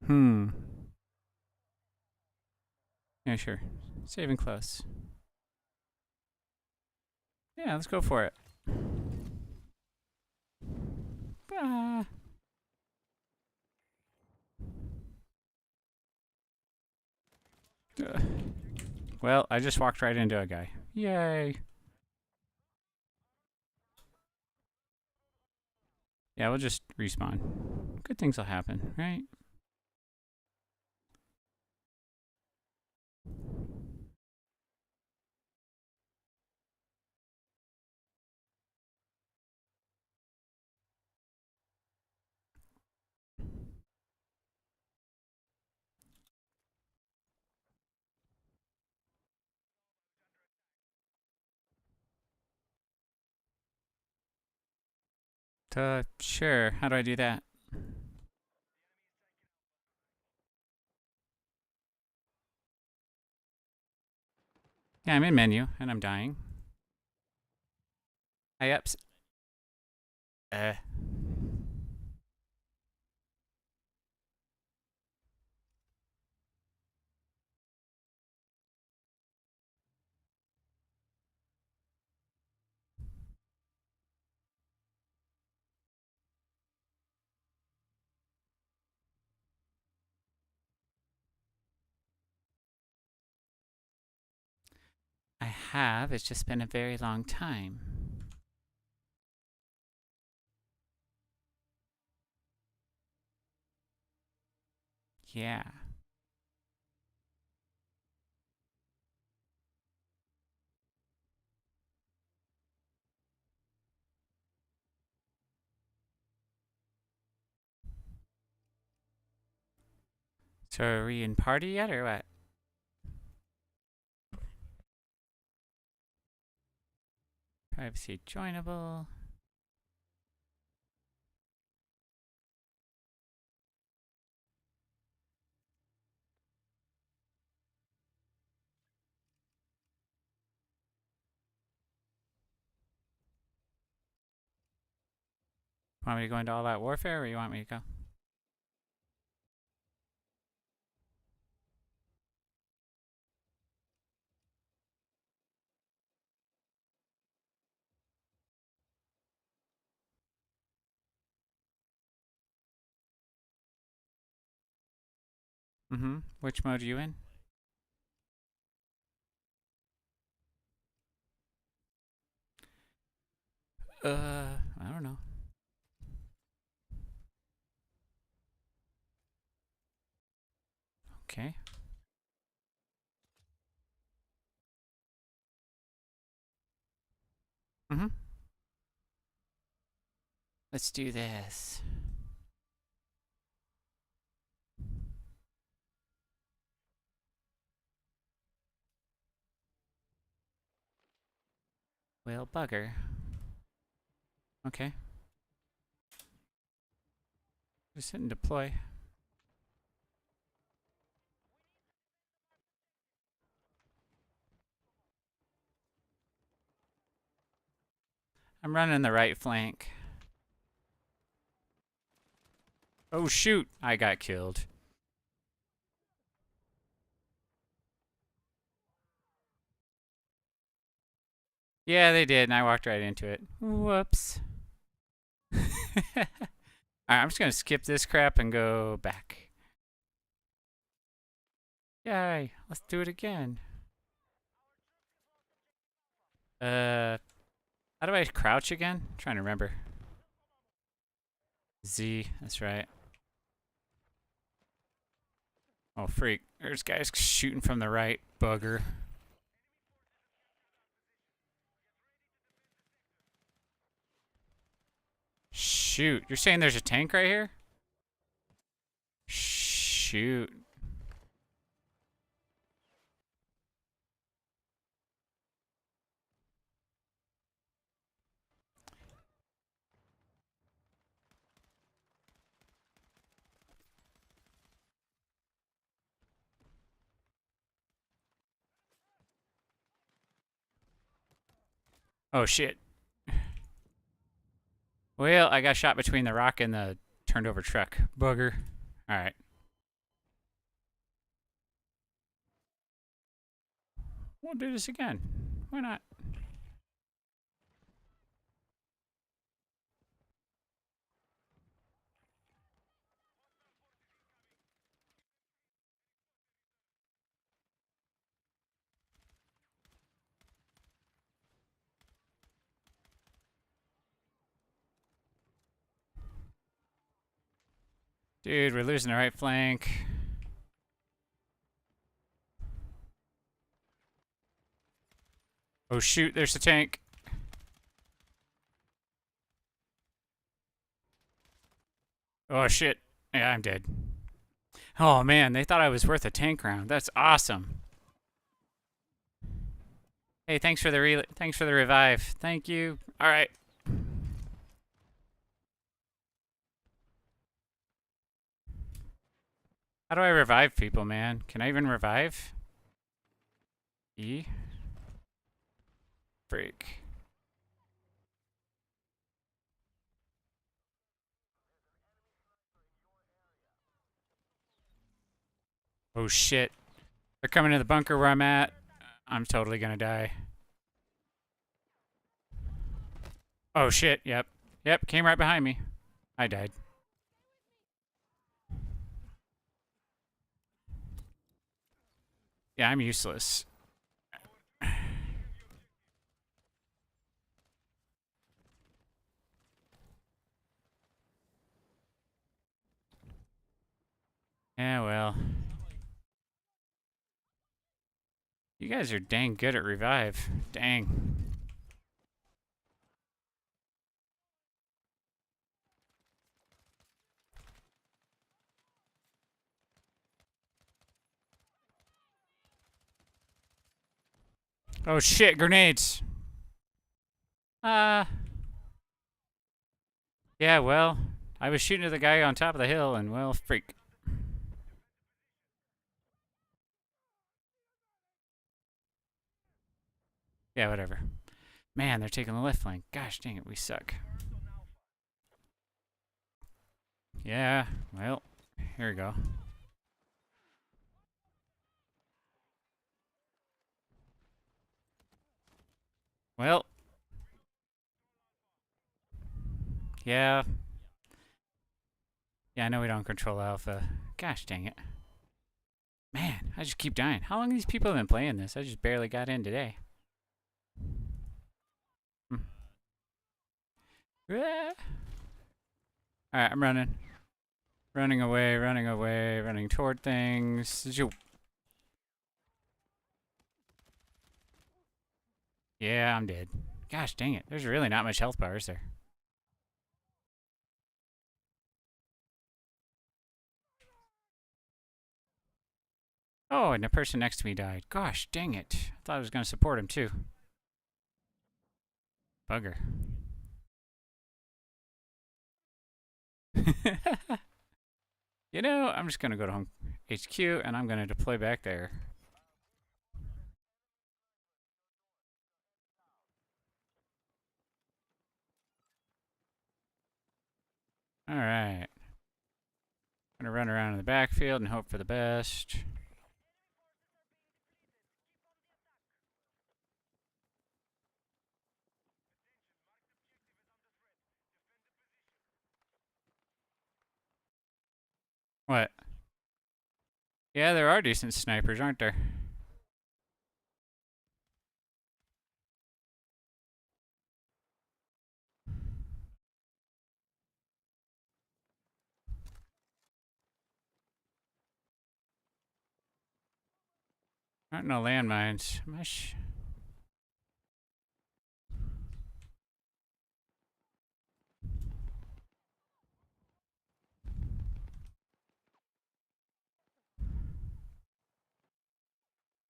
Hmm. Yeah, sure. Saving close. Yeah, let's go for it. Ah. Uh, well, I just walked right into a guy. Yay. Yeah, we'll just respawn. Good things will happen, right? Sure. How do I do that? Yeah, I'm in menu and I'm dying. I ups. Uh. I have. It's just been a very long time. Yeah. So are we in party yet or what? Privacy joinable. Want me to go into all out warfare or you want me to go? Mm-hmm. Which mode are you in? I don't know. Okay. Mm-hmm. Let's do this. Well, bugger. Okay. Just hit and deploy. I'm running the right flank. Oh shoot! I got killed. Yeah, they did, and I walked right into it. Whoops. Alright, I'm just gonna skip this crap and go back. Yay! Let's do it again. How do I crouch again? I'm trying to remember. Z, that's right. Oh, freak. There's guys shooting from the right. Bugger. Shoot. You're saying there's a tank right here? Shoot. Oh, shit. Well, I got shot between the rock and the turned over truck. Bugger. Alright. We'll do this again. Why not? Dude, we're losing the right flank. Oh shoot, there's the tank. Oh shit. Yeah, I'm dead. Oh man, they thought I was worth a tank round. That's awesome. Hey, thanks for the revive. Thank you. All right. How do I revive people, man? Can I even revive? E. Freak. Oh shit. They're coming to the bunker where I'm at. I'm totally gonna die. Oh shit, yep. Yep, came right behind me. I died. Yeah, I'm useless. Yeah, well. You guys are dang good at revive. Dang. Oh shit, grenades. Yeah, well, I was shooting at the guy on top of the hill and, well, freak. Yeah, whatever. Man, they're taking the left flank. Gosh dang it, we suck. Yeah, well, here we go. Well, yeah. Yeah, I know we don't control Alpha. Gosh dang it. Man, I just keep dying. How long have these people been playing this? I just barely got in today. Hmm. Alright, I'm running. Running away, running toward things. Yeah, I'm dead. Gosh dang it. There's really not much health bar, is there? Oh, and the person next to me died. Gosh dang it. I thought I was going to support him too. Bugger. You know, I'm just going to go to home HQ and I'm going to deploy back there. Alright. Gonna run around in the backfield and hope for the best. What? Yeah, there are decent snipers, aren't there? Aren't no landmines.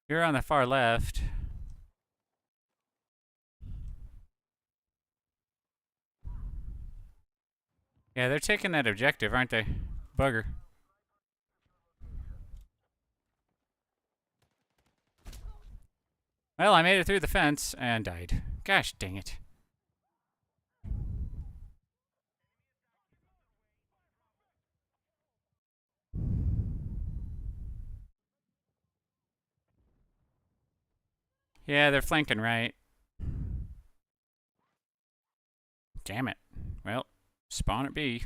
You're on the far left. Yeah, they're taking that objective, aren't they? Bugger. Well, I made it through the fence and died. Gosh dang it. Yeah, they're flanking right. Damn it. Well, spawn at B.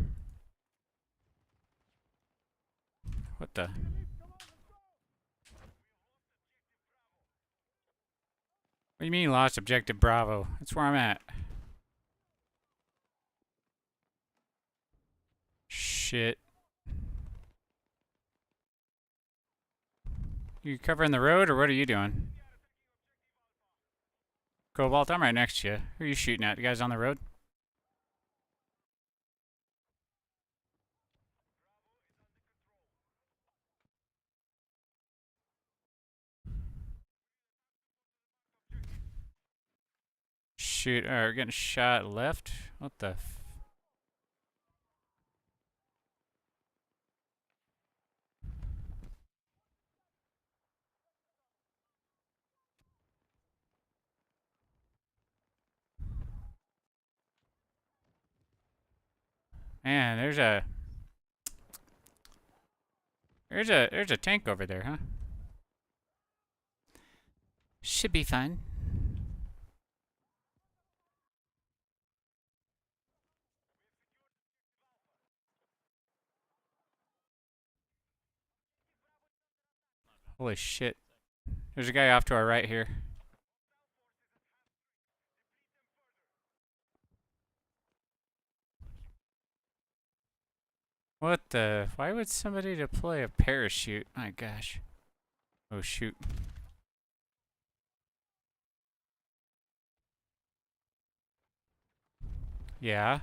What the? What do you mean lost objective Bravo? That's where I'm at. Shit. You covering the road or what are you doing? Cobalt, I'm right next to you. Who are you shooting at? The guys on the road? Shoot, we're getting shot left. What the? Man, there's a tank over there, huh? Should be fun. Holy shit. There's a guy off to our right here. What the? Why would somebody deploy a parachute? My gosh. Oh shoot. Yeah.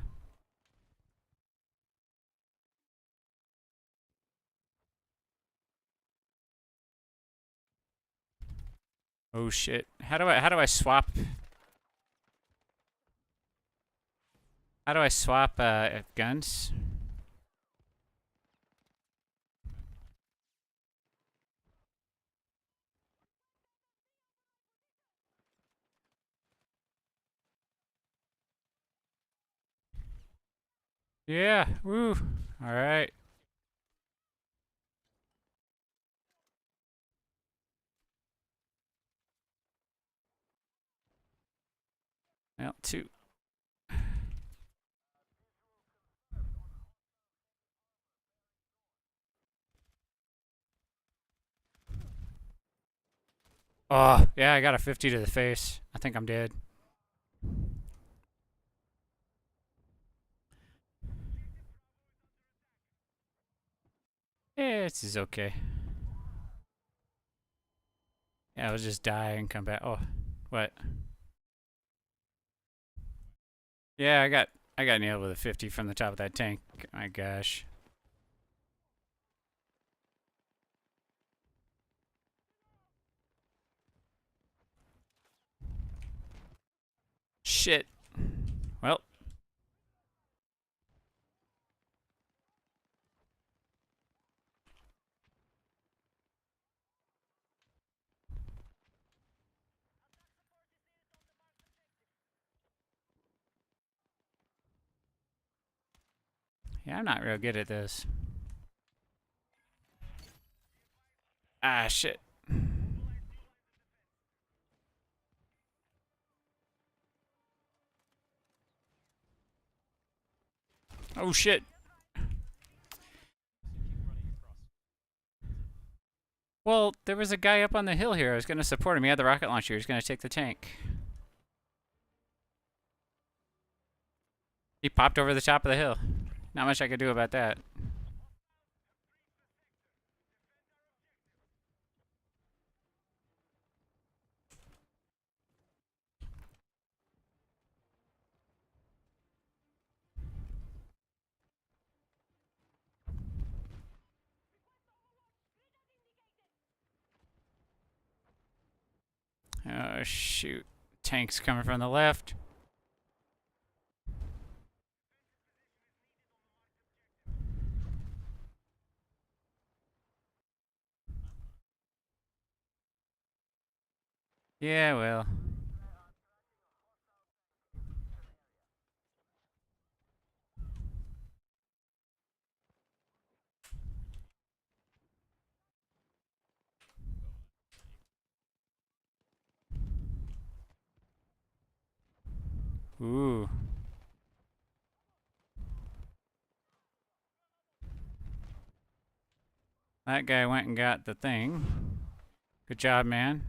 Oh shit. How do I swap? How do I swap guns? Yeah. Woo. All right. Well, two. Oh, yeah, I got a 50 to the face. I think I'm dead. Yeah, this is okay. Yeah, I'll just die and come back. Oh, what? Yeah, I got nailed with a 50 from the top of that tank. My gosh. Shit. Well, yeah, I'm not real good at this. Ah, shit. Oh, shit. Well, there was a guy up on the hill here. I was going to support him. He had the rocket launcher. He was going to take the tank. He popped over the top of the hill. Not much I could do about that. Oh, shoot. Tank's coming from the left. Yeah, well. Ooh. That guy went and got the thing. Good job, man.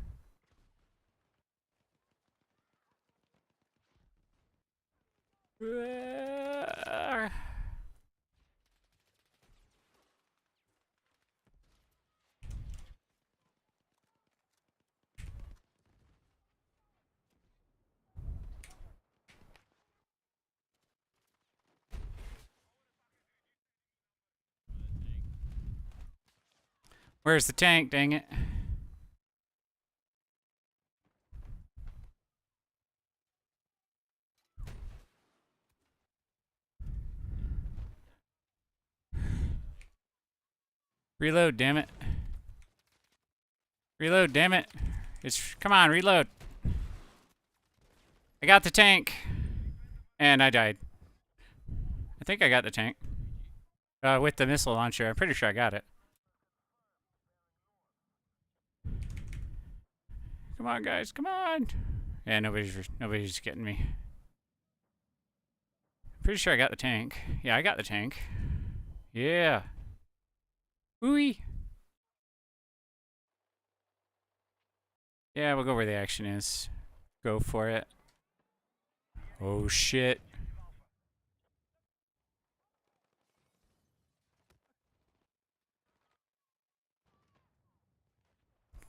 Where's the tank, dang it? Reload, damn it. Reload, damn it. Come on, reload. I got the tank. And I died. I think I got the tank. With the missile launcher. I'm pretty sure I got it. Come on, guys, come on. Yeah, nobody's getting me. I'm pretty sure I got the tank. Yeah, I got the tank. Yeah. Ooey. Yeah, we'll go where the action is. Go for it. Oh, shit.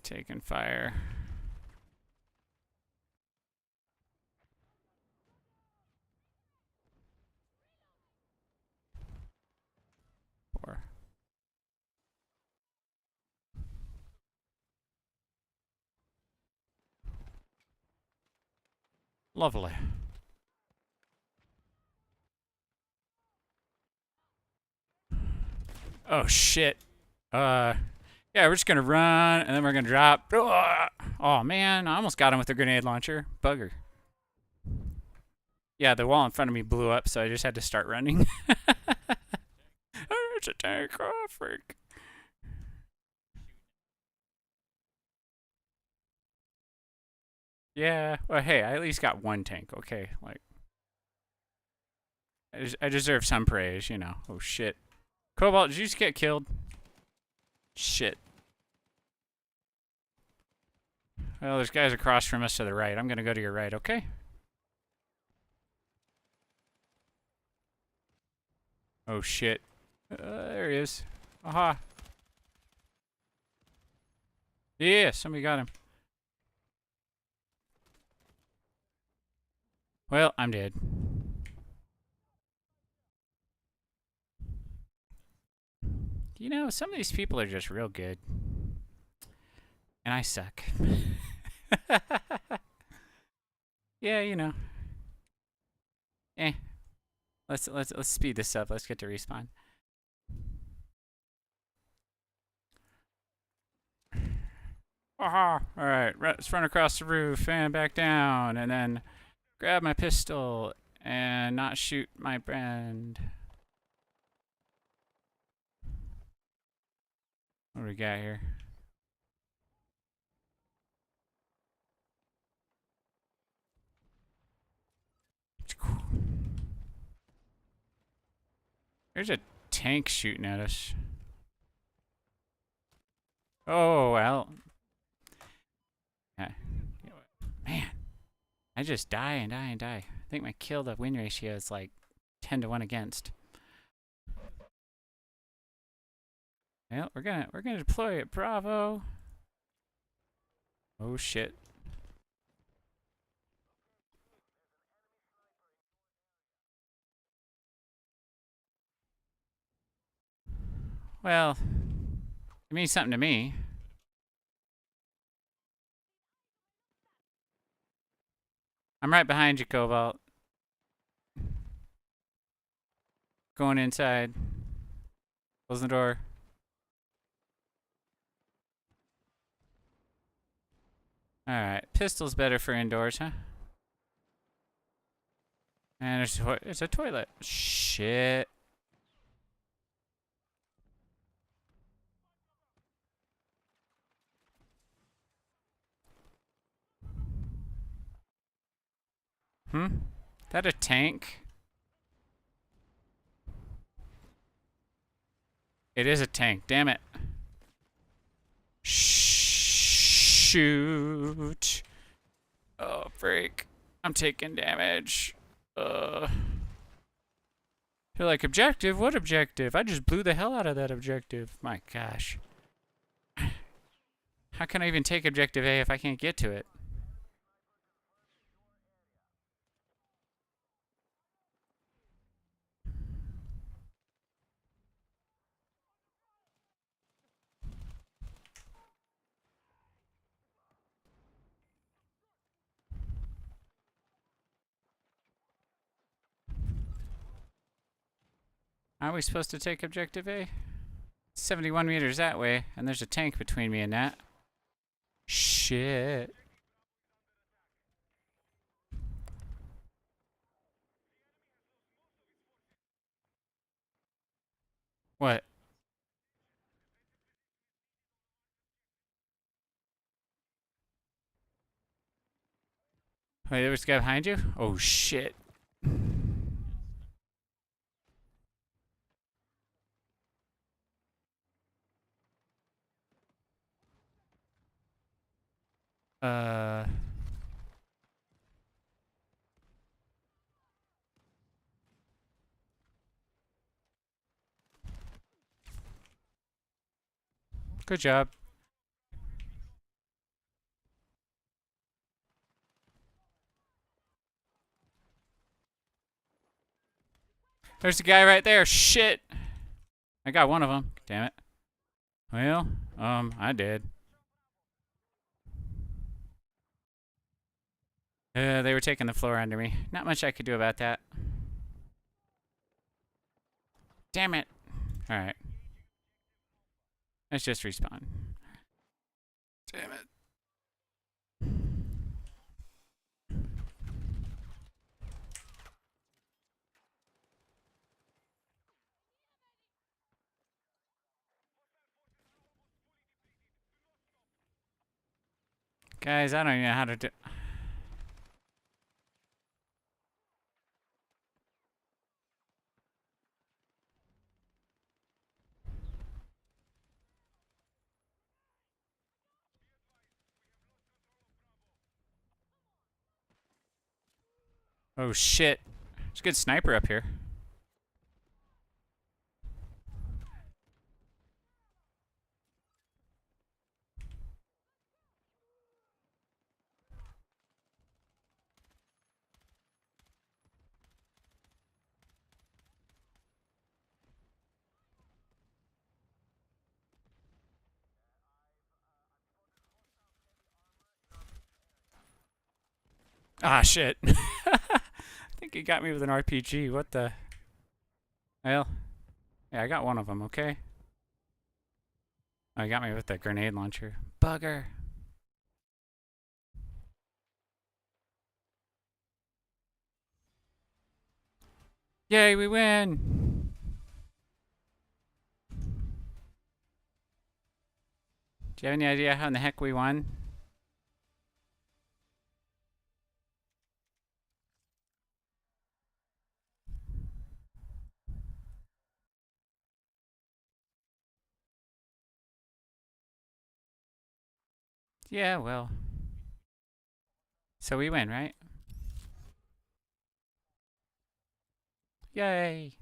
Taking fire. Four. Lovely. Oh, shit. Yeah, we're just gonna run, and then we're gonna drop. Oh, man, I almost got him with a grenade launcher. Bugger. Yeah, the wall in front of me blew up, so I just had to start running. It's a tank. Oh, freak. Yeah, well, hey, I at least got one tank, okay? Like, I deserve some praise, you know. Oh, shit. Cobalt, did you just get killed? Shit. Well, there's guys across from us to the right. I'm gonna go to your right, okay? Oh, shit. There he is. Aha. Yeah, somebody got him. Well, I'm dead. You know, some of these people are just real good. And I suck. Yeah, you know. Eh. Let's speed this up. Let's get to respawn. Aha! Alright, let's run across the roof and back down, and then grab my pistol and not shoot my friend. What do we got here? There's a tank shooting at us. Oh, well. Yeah. Man, I just die and die and die. I think my kill to win ratio is like 10 to 1 against. Well, we're gonna deploy it. Bravo. Oh shit. Well, it means something to me. I'm right behind you, Cobalt. Going inside. Close the door. Alright, pistol's better for indoors, huh? And it's a toilet. Shit. Hmm? That a tank? It is a tank, damn it. Shoot. Oh, freak. I'm taking damage. You're like, objective? What objective? I just blew the hell out of that objective. My gosh. How can I even take objective A if I can't get to it? Are we supposed to take objective A? 71 meters that way, and there's a tank between me and that. Shit. What? Wait, there was a guy behind you? Oh, shit. Uh... Good job. There's a guy right there. Shit. I got one of them. Damn it. Well, I did. They were taking the floor under me. Not much I could do about that. Damn it. Alright. Let's just respawn. Damn it. Guys, I don't even know how to do... Oh shit. There's a good sniper up here. Ah, shit. I think he got me with an RPG. What the... Well, yeah, I got one of them, okay? Oh, he got me with the grenade launcher. Bugger. Yay, we win! Do you have any idea how in the heck we won? Yeah, well. So we win, right? Yay!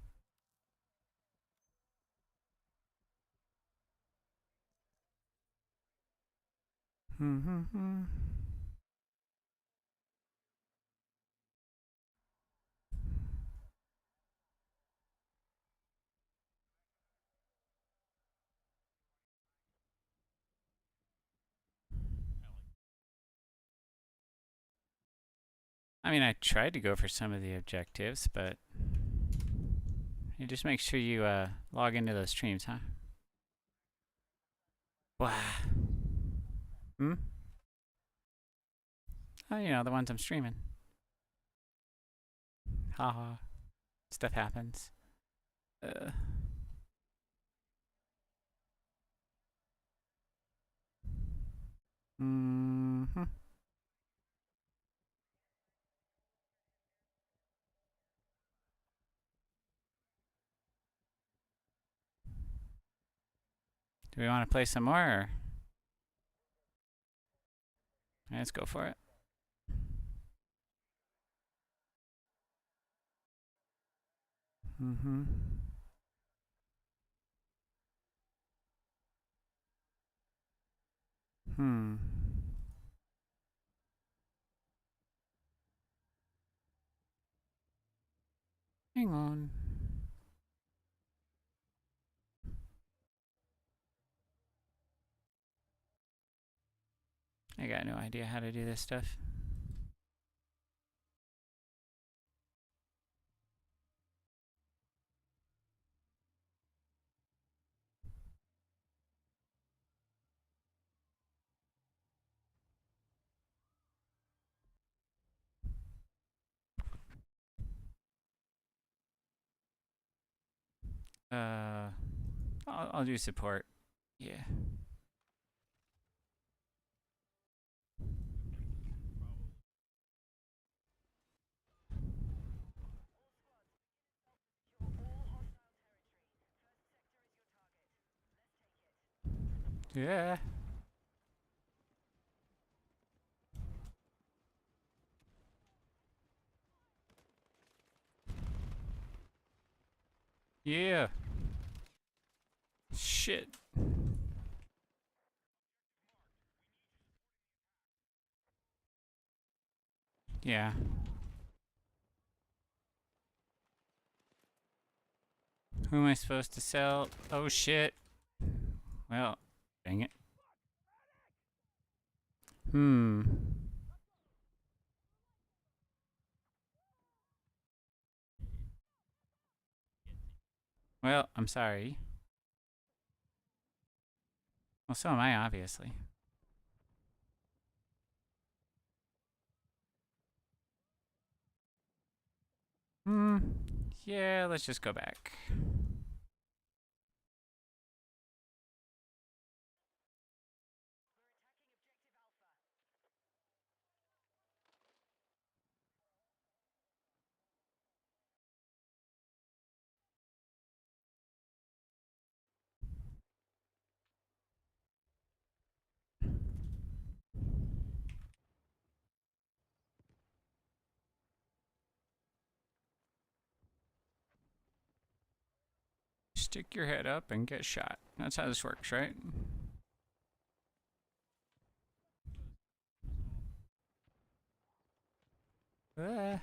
I mean, I tried to go for some of the objectives, but you just make sure you log into those streams, huh? Wow. Hmm? Oh, you know, the ones I'm streaming. Haha. Stuff happens. Mm-hmm. Do we want to play some more? Or? Let's go for it. Mm-hmm. Hmm. Hang on. I got no idea how to do this stuff. I'll do support. Yeah. Yeah. Yeah. Shit. Yeah. Who am I supposed to sell? Oh shit. Well, dang it. Hmm. Well, I'm sorry. Well, so am I, obviously. Hmm. Yeah, let's just go back. Stick your head up and get shot. That's how this works, right? Uh.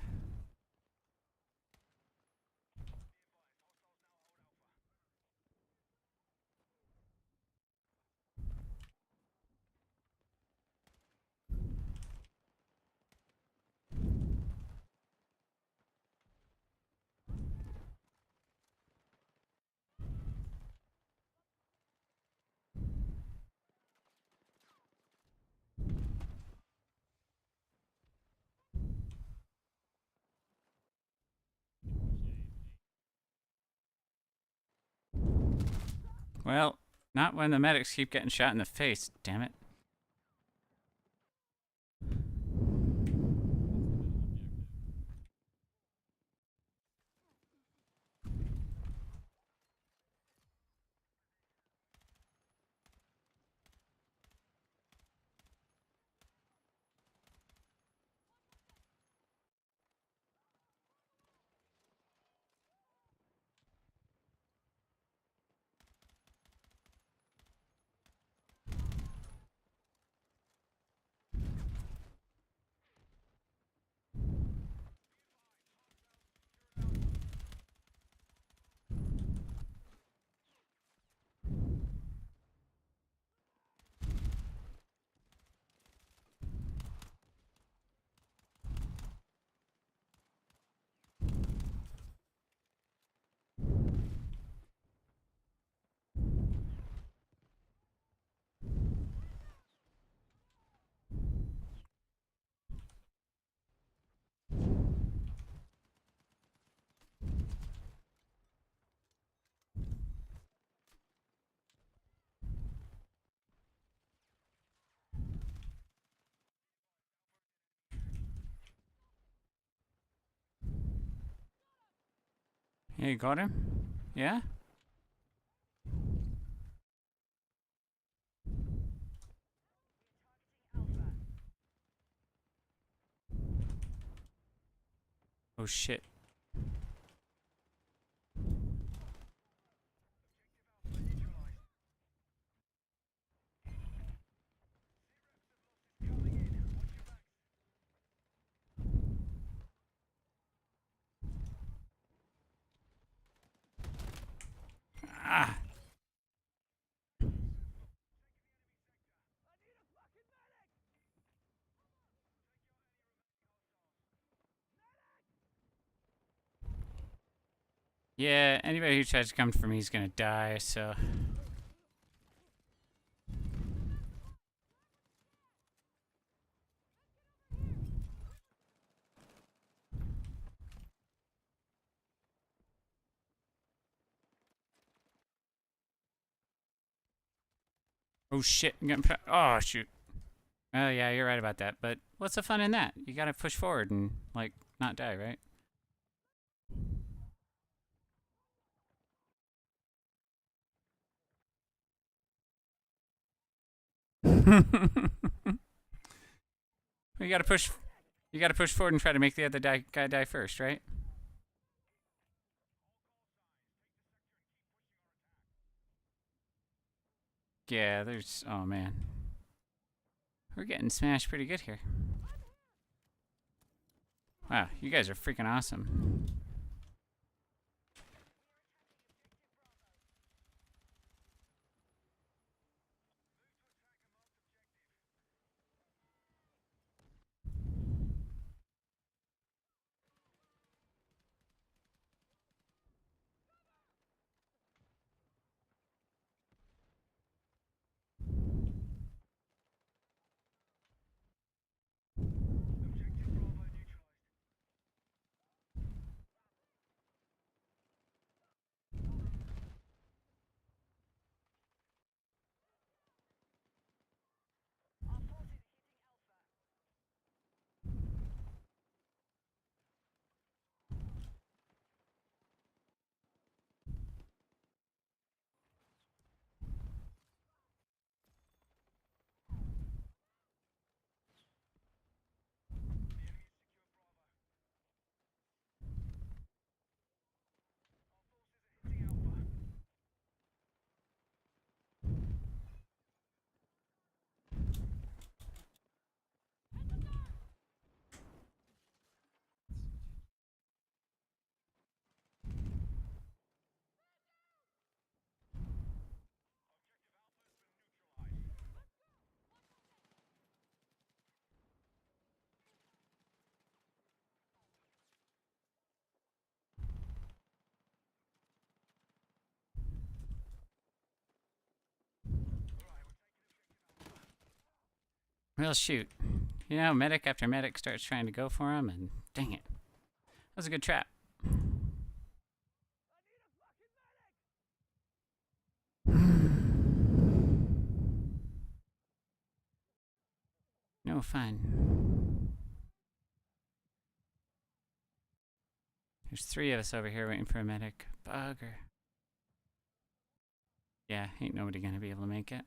Well, not when the medics keep getting shot in the face, damn it. Yeah, you got him? Yeah? Oh shit. Ah! Yeah, anybody who tries to come for me is gonna die, so... Oh shit, I'm getting... Oh, shoot. Oh yeah, you're right about that, but what's the fun in that? You gotta push forward and, like, not die, right? You gotta push... You gotta push forward and try to make the other guy die first, right? Yeah, there's... Oh man. We're getting smashed pretty good here. Wow, you guys are freaking awesome. Well, shoot. You know, medic after medic starts trying to go for him, and dang it. That was a good trap. No fun. There's 3 of us over here waiting for a medic. Bugger. Yeah, ain't nobody gonna be able to make it.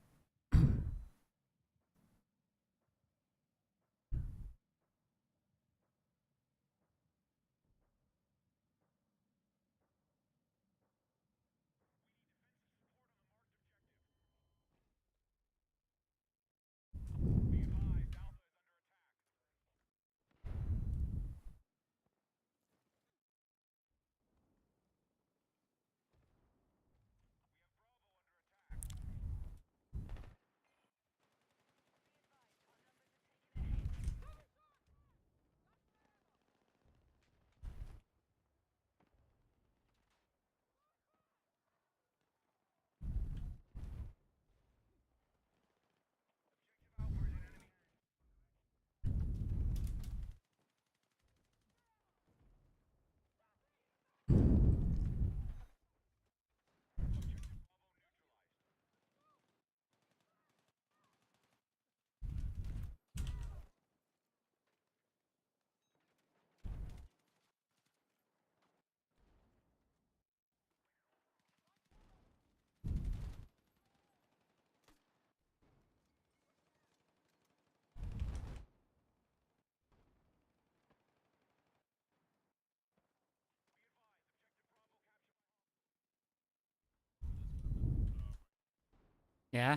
Yeah?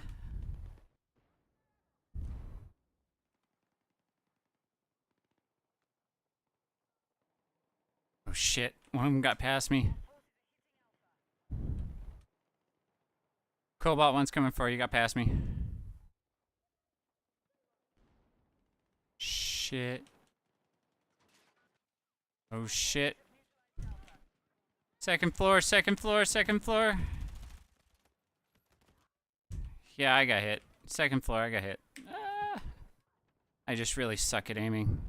Oh shit, one of them got past me. Cobalt one's coming for you, got past me. Shit. Oh shit. Second floor, second floor, second floor. Yeah, I got hit. Second floor, I got hit. I just really suck at aiming.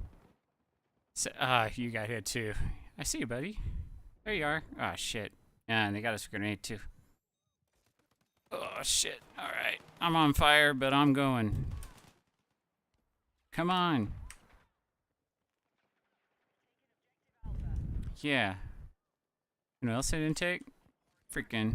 You got hit too. I see you, buddy. There you are. Ah, shit. Yeah, and they got us a grenade too. Oh, shit. Alright. I'm on fire, but I'm going. Come on. Yeah. You know what else I didn't take? Freaking.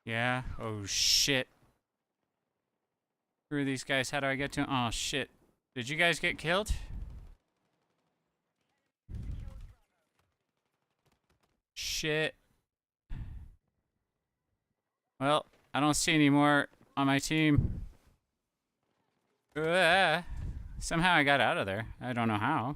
Yeah. Oh, shit. Who are these guys? How do I get to them? Oh, shit. Did you guys get killed? Shit. Well, I don't see any more on my team. Somehow I got out of there. I don't know how.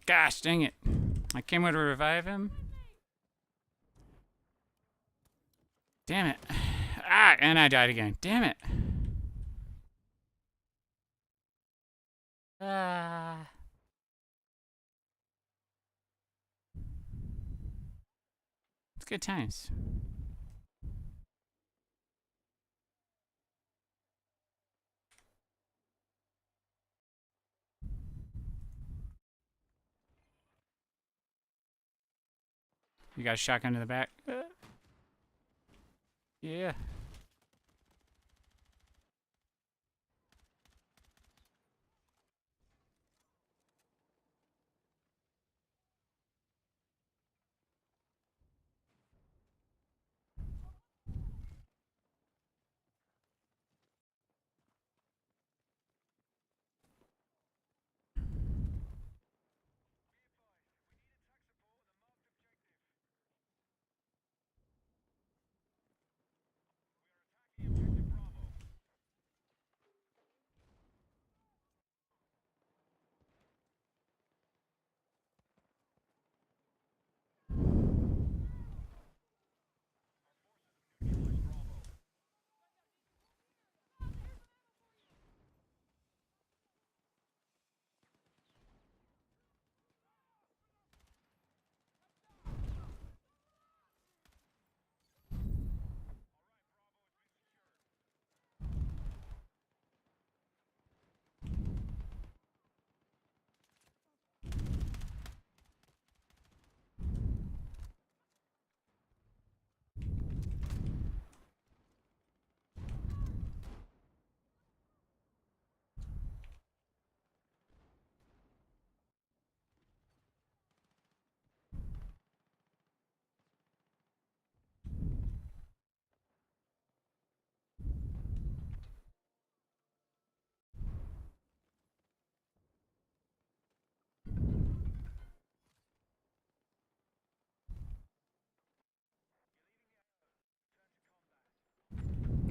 Gosh, dang it. I came over to revive him. Damn it. Ah, and I died again. Damn it. Ah. It's good times. You got a shotgun to the back? Yeah.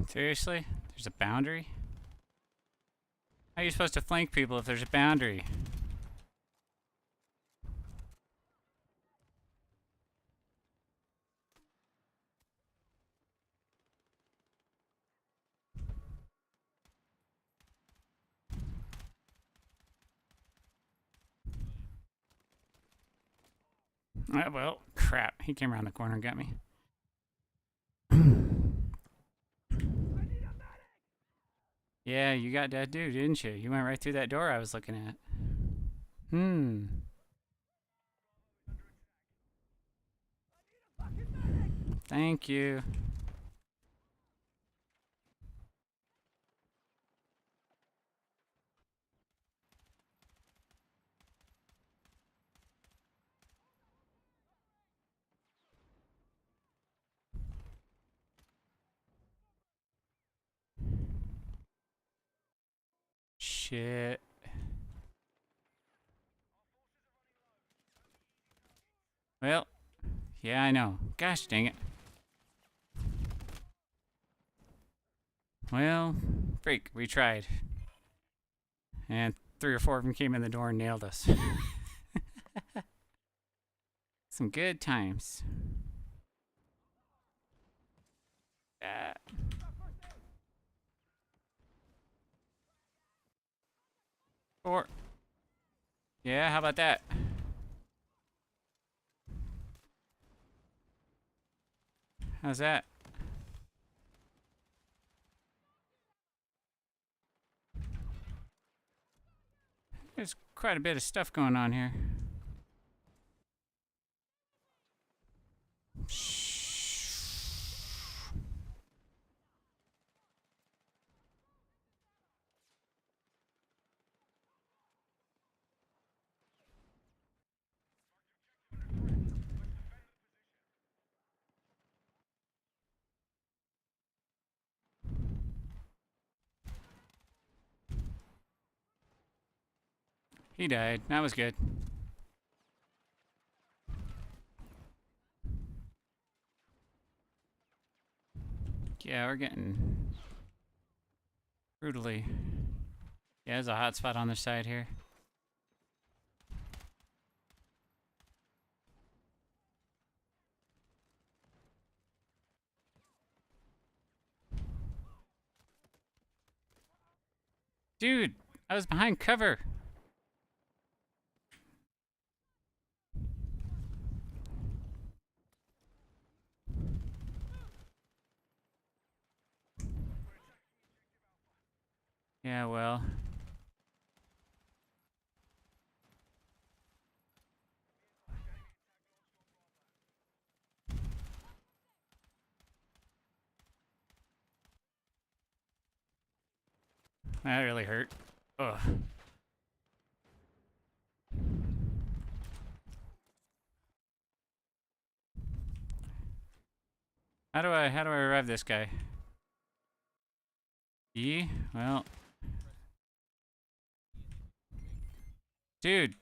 Seriously? There's a boundary? How are you supposed to flank people if there's a boundary? Well, crap. He came around the corner and got me. Yeah, you got that dude, didn't you? You went right through that door I was looking at. Thank you. Shit. Well, yeah, I know. Gosh dang it. Well, freak, we tried. And 3 or 4 of them came in the door and nailed us. Some good times. Four. Yeah, how about that? How's that? There's quite a bit of stuff going on here. He died. That was good. Yeah, we're getting brutally. Yeah, there's a hot spot on the side here. Dude, I was behind cover. Yeah, well. That really hurt. Ugh. How do I revive this guy? E? Well. Dude.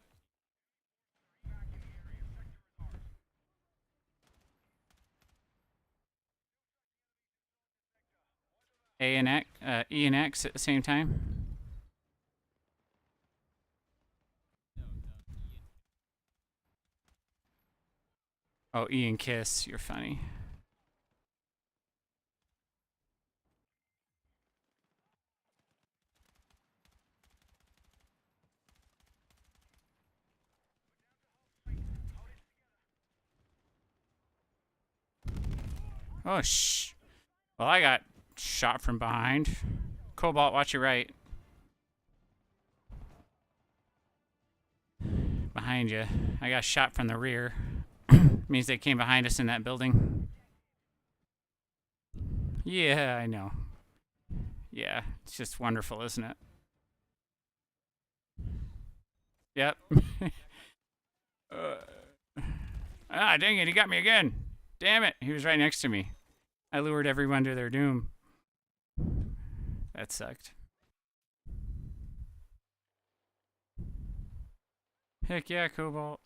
A and X, E and X at the same time? Oh, E and Kiss. You're funny. Oh, shh. Well, I got shot from behind. Cobalt, watch your right. Behind you. I got shot from the rear. Means they came behind us in that building. Yeah, I know. Yeah, it's just wonderful, isn't it? Yep. Dang it, he got me again. Damn it, he was right next to me. I lured everyone to their doom. That sucked. Heck yeah, Cobalt.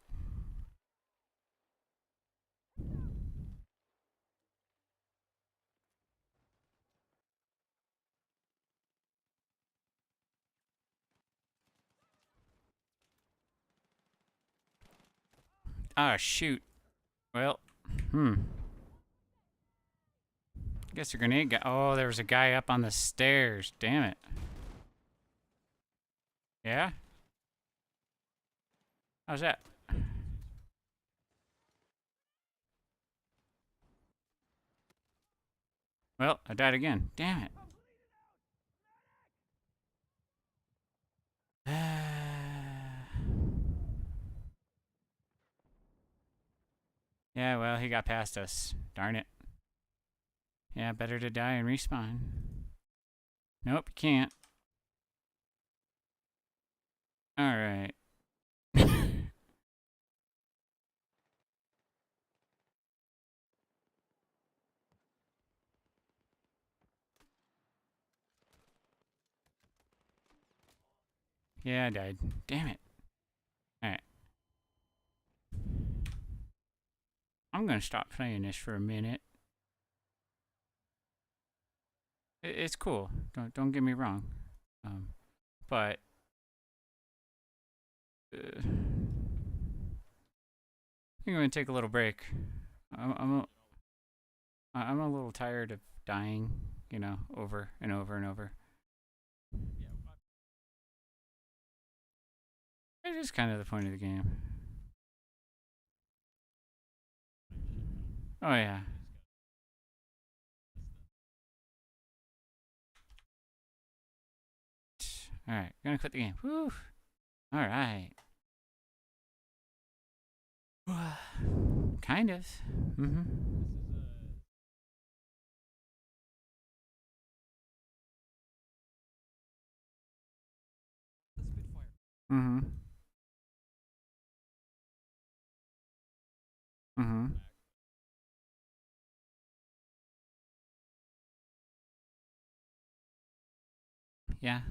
Ah, shoot. Well, guess a grenade guy. Oh, there was a guy up on the stairs. Damn it. Yeah? How's that? Well, I died again. Damn it. Yeah, well, he got past us. Darn it. Yeah, better to die and respawn. Nope, you can't. Alright. Yeah, I died. Damn it. Alright. I'm gonna stop playing this for a minute. It's cool. Don't get me wrong. But I think I'm gonna take a little break. I'm a little tired of dying, you know, over and over and over. It is kind of the point of the game. Oh yeah. All right, gonna quit the game. Woo. All right. Kind of. Mm-hmm. Mm-hmm. Mm-hmm. Yeah.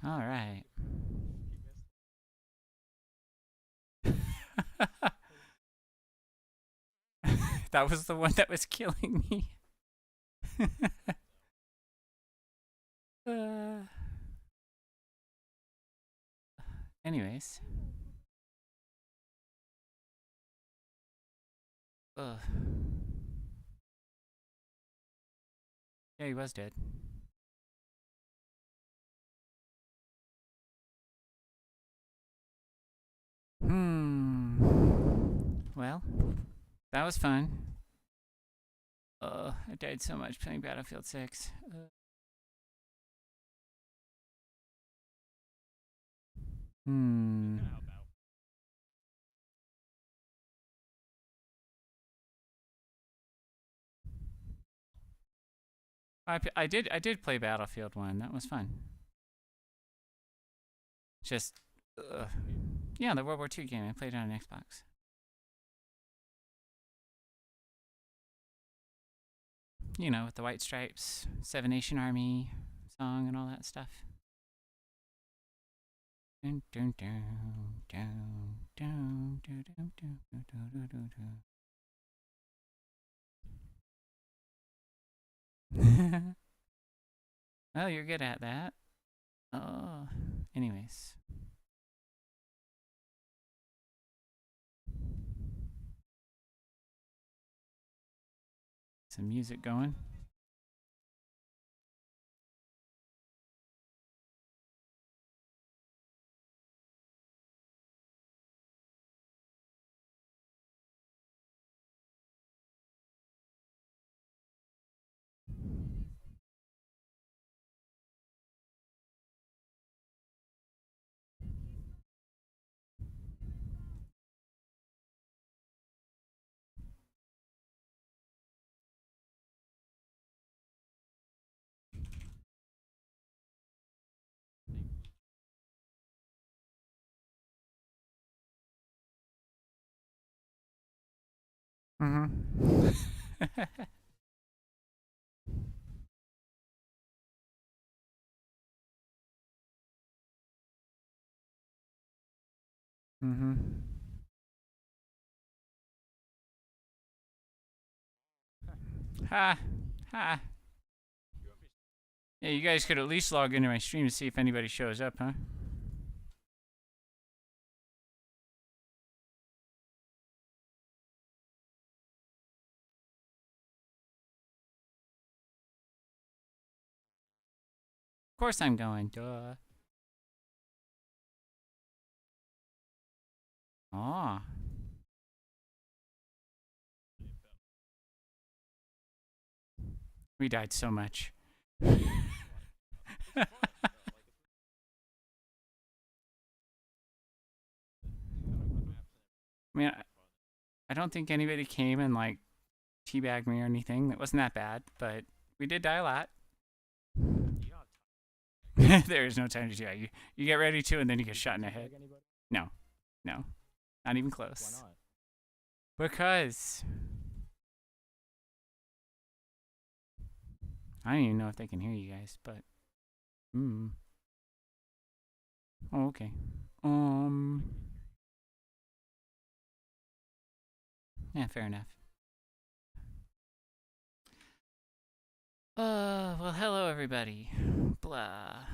All right. That was the one that was killing me. uh, anyways. Ugh. Yeah, he was dead. Hmm. Well, that was fun. I died so much playing Battlefield 6. Hmm. I did play Battlefield 1. That was fun. Just yeah, the World War II game. I played it on an Xbox. You know, with the White Stripes, Seven Nation Army song and all that stuff. Dun, dun, dun, dun, dun, dun, dun, dun, dun, dun, dun, dun. Oh, you're good at that. Oh, anyways. Some music going. Mm-hmm. Mm-hmm. Ha. Ha. Yeah, you guys could at least log into my stream to see if anybody shows up, huh? Of course I'm going. Duh. Aw. We died so much. I mean, I don't think anybody came and like teabagged me or anything. It wasn't that bad, but we did die a lot. There is no time to do that. You get ready to, and then you get shot in the head. No, no, not even close. Why not? Because I don't even know if they can hear you guys, but oh, okay. Yeah, fair enough. Well, hello everybody. Blah.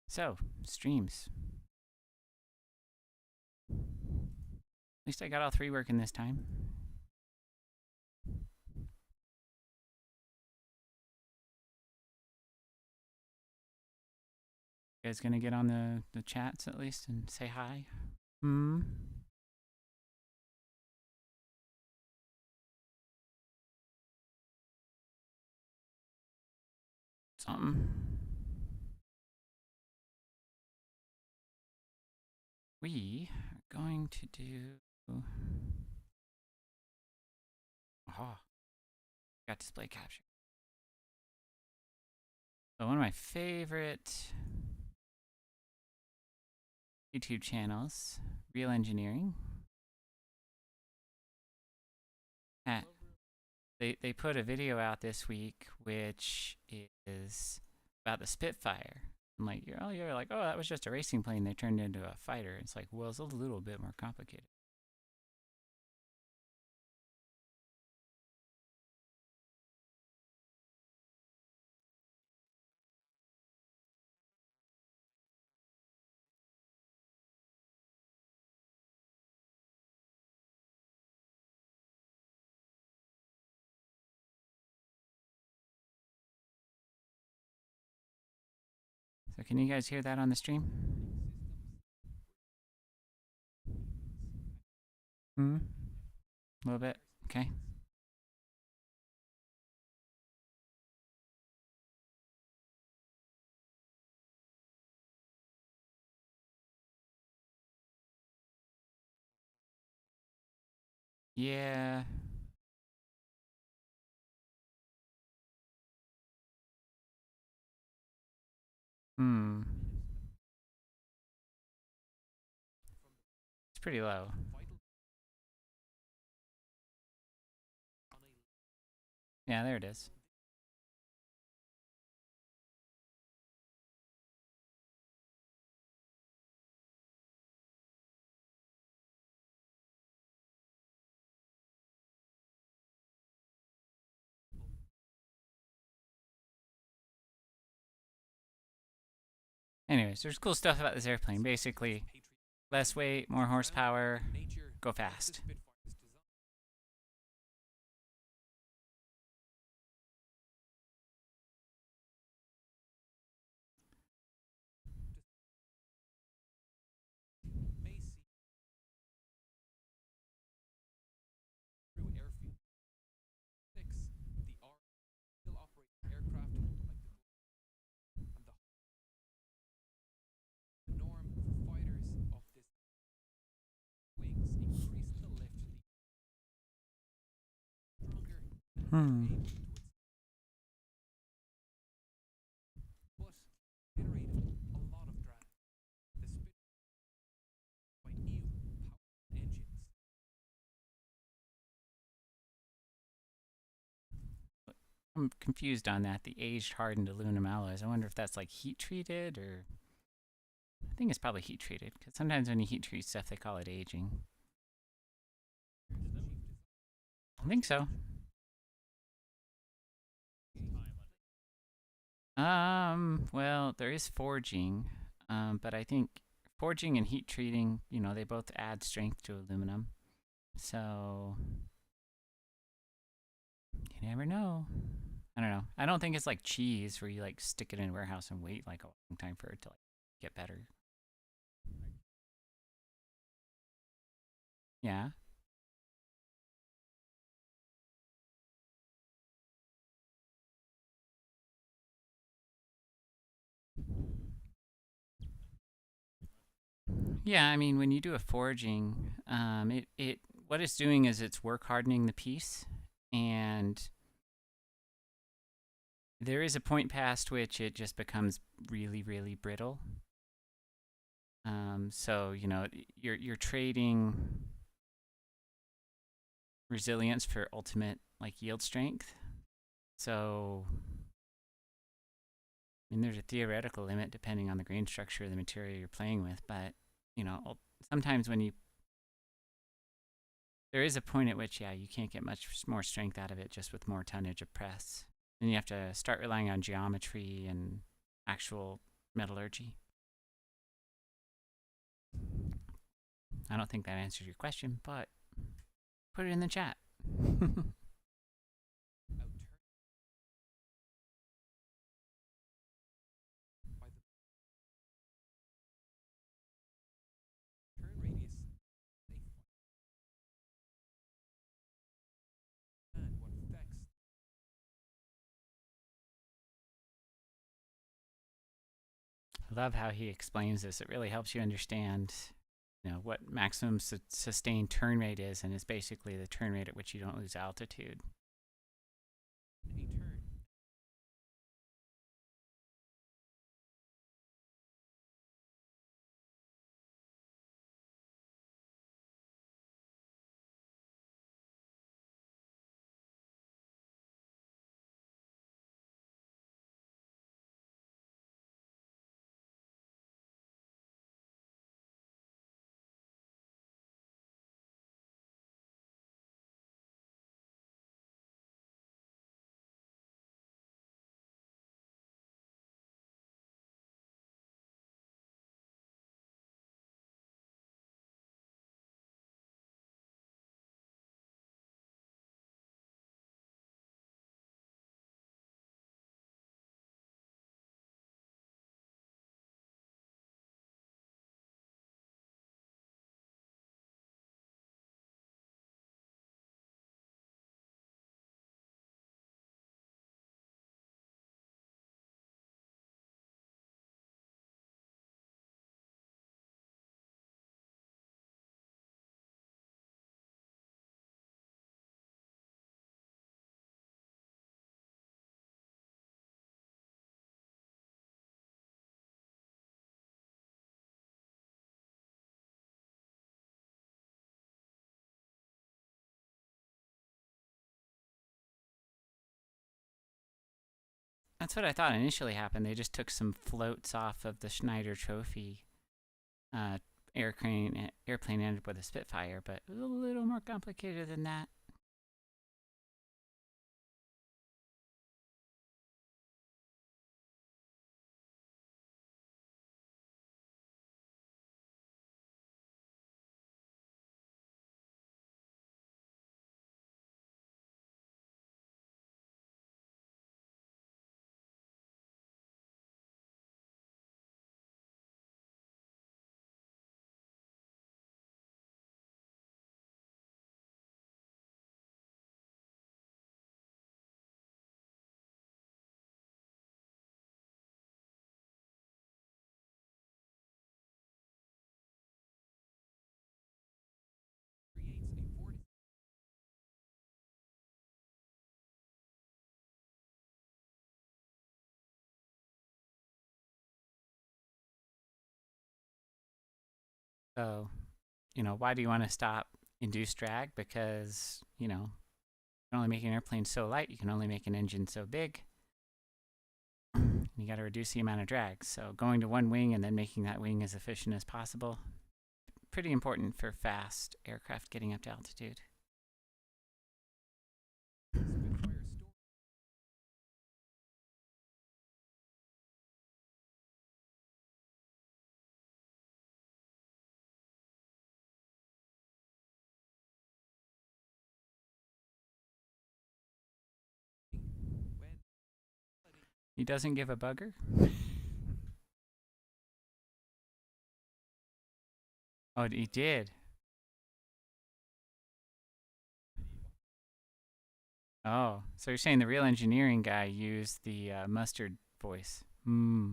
So, streams. At least I got all 3 working this time. You guys gonna get on the chats at least and say hi? Something. We are going to do... Oh, got display capture. So one of my favorite YouTube channels, Real Engineering. They put a video out this week which is about the Spitfire. I'm like, you're like, oh, that was just a racing plane they turned into a fighter. It's like, well, it's a little bit more complicated. So can you guys hear that on the stream? A little bit. Okay. Yeah. It's pretty low. Yeah, there it is. Anyways, there's cool stuff about this airplane. Basically, less weight, more horsepower, go fast. I'm confused on that. The aged hardened aluminum alloys. I wonder if that's like heat treated or... I think it's probably heat treated because sometimes when you heat treat stuff, they call it aging. I think so. Well, there is forging, but I think forging and heat treating, you know, they both add strength to aluminum. So, you never know. I don't know. I don't think it's like cheese where you like stick it in a warehouse and wait like a long time for it to like get better. Yeah. Yeah, I mean, when you do a forging, what it's doing is it's work hardening the piece, and there is a point past which it just becomes really, really brittle. So you know, you're trading resilience for ultimate like yield strength. So, I mean, there's a theoretical limit depending on the grain structure of the material you're playing with, but you know, sometimes when you there is a point at which, yeah, you can't get much more strength out of it just with more tonnage of press. Then you have to start relying on geometry and actual metallurgy. I don't think that answers your question, but put it in the chat. I love how he explains this. It really helps you understand, you know, what maximum sustained turn rate is, and it's basically the turn rate at which you don't lose altitude. That's what I thought initially happened. They just took some floats off of the Schneider Trophy uh, airplane ended up with a Spitfire, but it was a little more complicated than that. So, you know, why do you want to stop induced drag? Because, you know, you can only make an airplane so light, you can only make an engine so big. You got to reduce the amount of drag. So going to one wing and then making that wing as efficient as possible, pretty important for fast aircraft getting up to altitude. He doesn't give a bugger? Oh, he did. Oh, so you're saying the real engineering guy used the mustard voice? Hmm.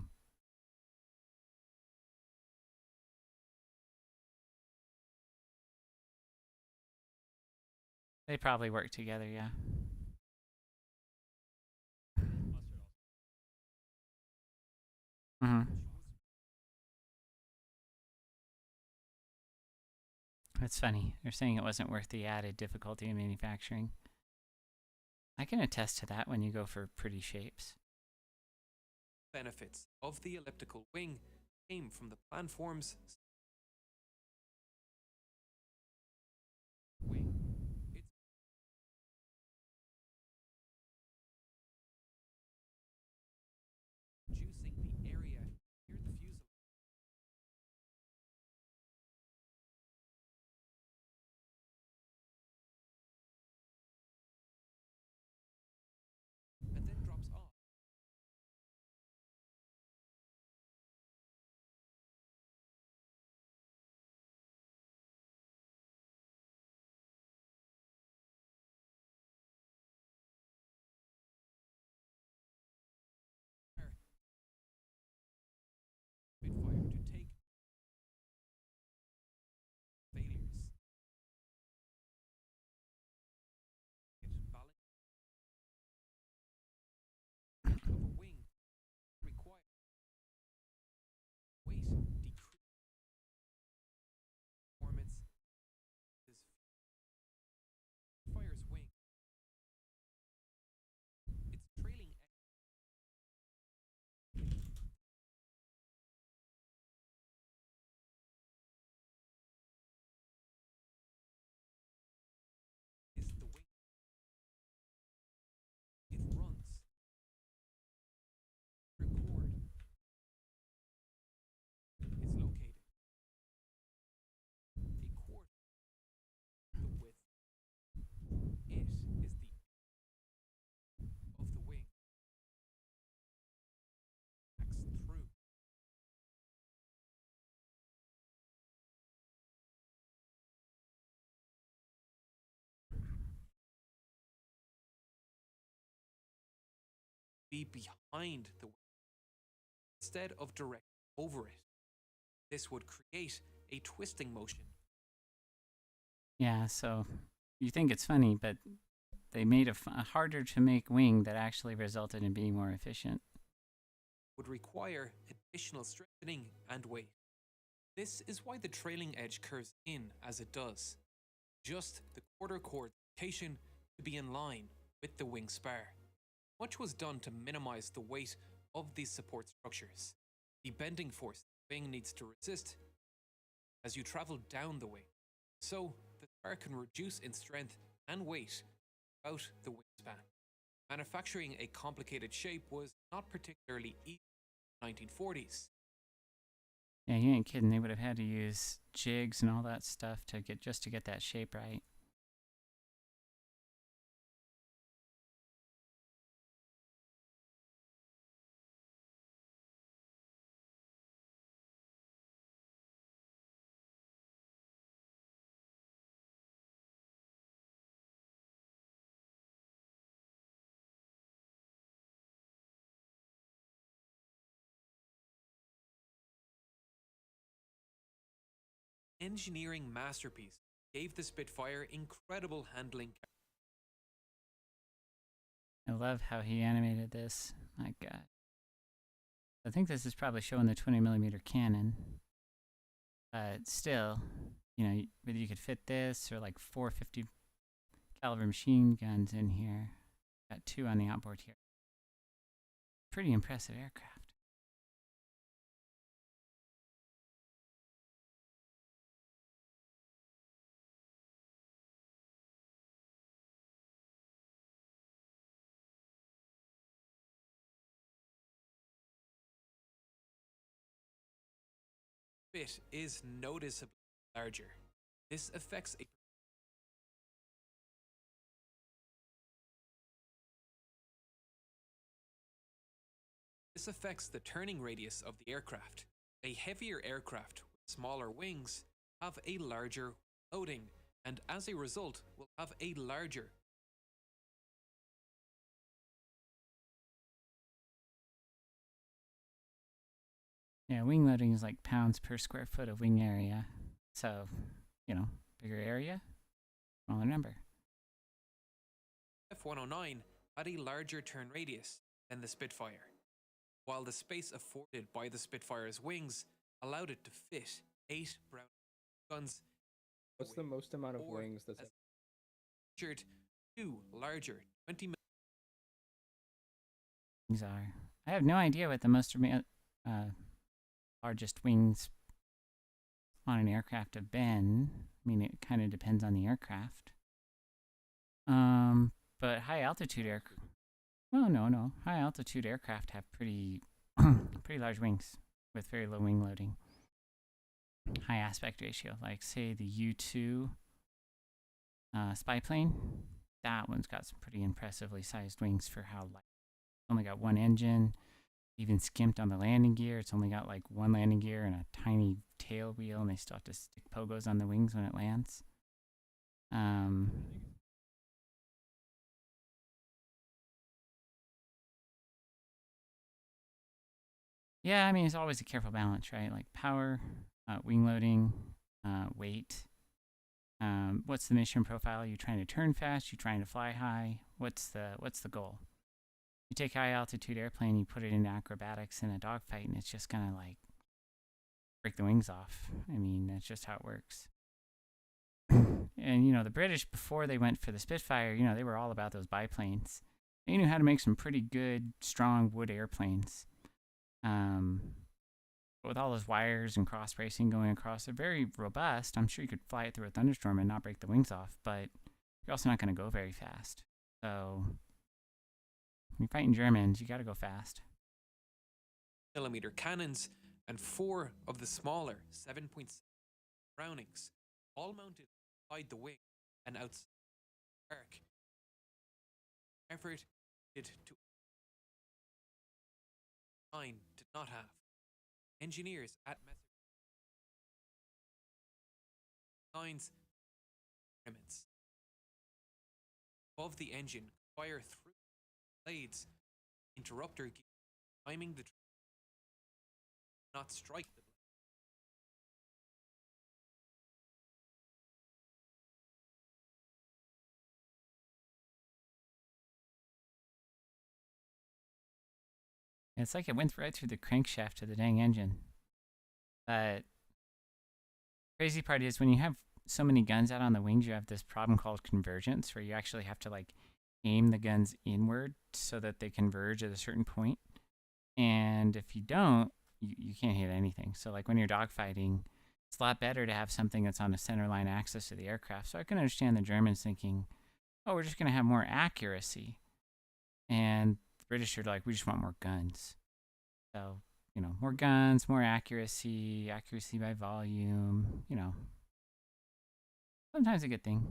They probably work together, yeah. Mm-hmm. That's funny. They're saying it wasn't worth the added difficulty in manufacturing. I can attest to that when you go for pretty shapes. Benefits of the elliptical wing came from the planform's wing. It's reducing the area near the fuselage and then drops off. Spitfire to take failures. It balance of a wing requires weight decrease performance is fire's wing. Its trailing is the wing. It runs. Record is located a quarter the width. It is the of the wing. Acts through. Be behind the wing instead of direct over it. This would create a twisting motion. Yeah, so you think it's funny, but they made a harder to make wing that actually resulted in being more efficient. Would require additional strengthening and weight. This is why the trailing edge curves in as it does. Just the quarter chord location to be in line with the wing spar. Much was done to minimize the weight of these support structures. The bending force the wing needs to resist as you travel down the wing. So the spar can reduce in strength and weight throughout the wingspan. Manufacturing a complicated shape was not particularly easy in the 1940s. Yeah, you ain't kidding. They would have had to use jigs and all that stuff to get that shape right. Engineering masterpiece gave the Spitfire incredible handling. I love how he animated this. My God. I think this is probably showing the 20mm cannon. But still, you know, whether you could fit this or like 450 caliber machine guns in here. Got 2 on the outboard here. Pretty impressive aircraft. Bit is noticeably larger. This affects a This affects the turning radius of the aircraft. A heavier aircraft with smaller wings have a larger loading and as a result will have a larger Yeah, wing loading is like pounds per square foot of wing area. So, you know, bigger area, smaller number. F-109 had a larger turn radius than the Spitfire, while the space afforded by the Spitfire's wings allowed it to fit 8 Brown guns What's the most amount of or wings that's as measured two larger 20 Wings are. I have no idea what the most largest wings on an aircraft have been. I mean, it kind of depends on the aircraft. But high altitude aircraft. Well, no. High altitude aircraft have pretty, pretty large wings with very low wing loading. High aspect ratio, like say the U-2 spy plane. That one's got some pretty impressively sized wings for how light. It's only got one engine. Even skimped on the landing gear. It's only got like one landing gear and a tiny tail wheel, and they still have to stick pogos on the wings when it lands. Yeah, I mean, it's always a careful balance, right? Like power, wing loading, weight. What's the mission profile? You're trying to turn fast? You're trying to fly high? What's the goal? You take high altitude airplane, you put it into acrobatics in a dogfight, and it's just gonna like break the wings off. I mean, that's just how it works. And you know, the British, before they went for the Spitfire, you know, they were all about those biplanes. They knew how to make some pretty good, strong wood airplanes. But with all those wires and cross bracing going across, they're very robust. I'm sure you could fly it through a thunderstorm and not break the wings off, but you're also not going to go very fast. So when you're fighting Germans, you got to go fast. millimeter cannons and 4 of the smaller 7.7 Brownings, all mounted inside the wing and outside the arc. Effort did to 9 did not have. Engineers at signs limits. Above the engine, fire through blades, interrupter gear, timing the not strike the blade. It's like it went right through the crankshaft of the dang engine. But crazy part is when you have so many guns out on the wings, you have this problem called convergence, where you actually have to like aim the guns inward so that they converge at a certain point. And if you don't, you can't hit anything. So like when you're dogfighting, it's a lot better to have something that's on a centerline axis of the aircraft. So I can understand the Germans thinking, oh, we're just going to have more accuracy. And the British are like, we just want more guns. So, you know, more guns, more accuracy, accuracy by volume, you know. Sometimes a good thing.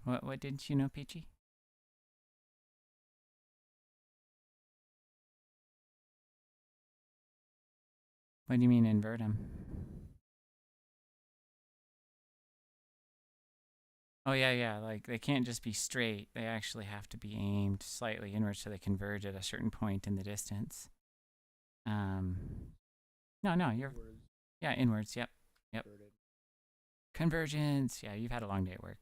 What didn't you know, Peachy? What do you mean invert them? Oh yeah, like they can't just be straight. They actually have to be aimed slightly inward so they converge at a certain point in the distance. No, you're inwards yeah, inwards. Yep. inverted? Convergence. Yeah, you've had a long day at work.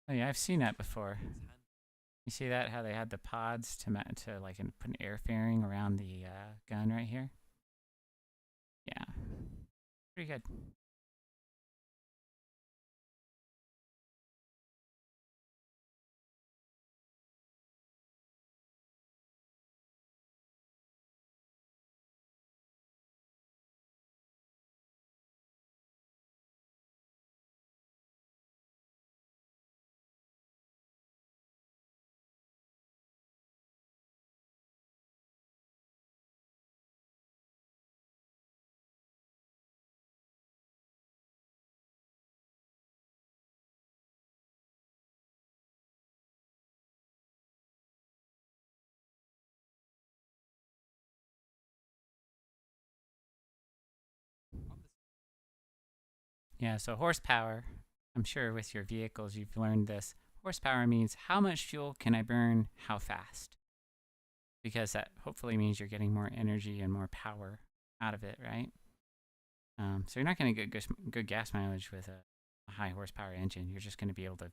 Oh yeah, I've seen that before. You see that? How they had the pods to like put an air fairing around the gun right here? Yeah, pretty good. Yeah, so horsepower. I'm sure with your vehicles you've learned this. horsepower means how much fuel can I burn, how fast? Because that hopefully means you're getting more energy and more power out of it, right? So you're not going to get good gas mileage with a high horsepower engine. You're just going to be able to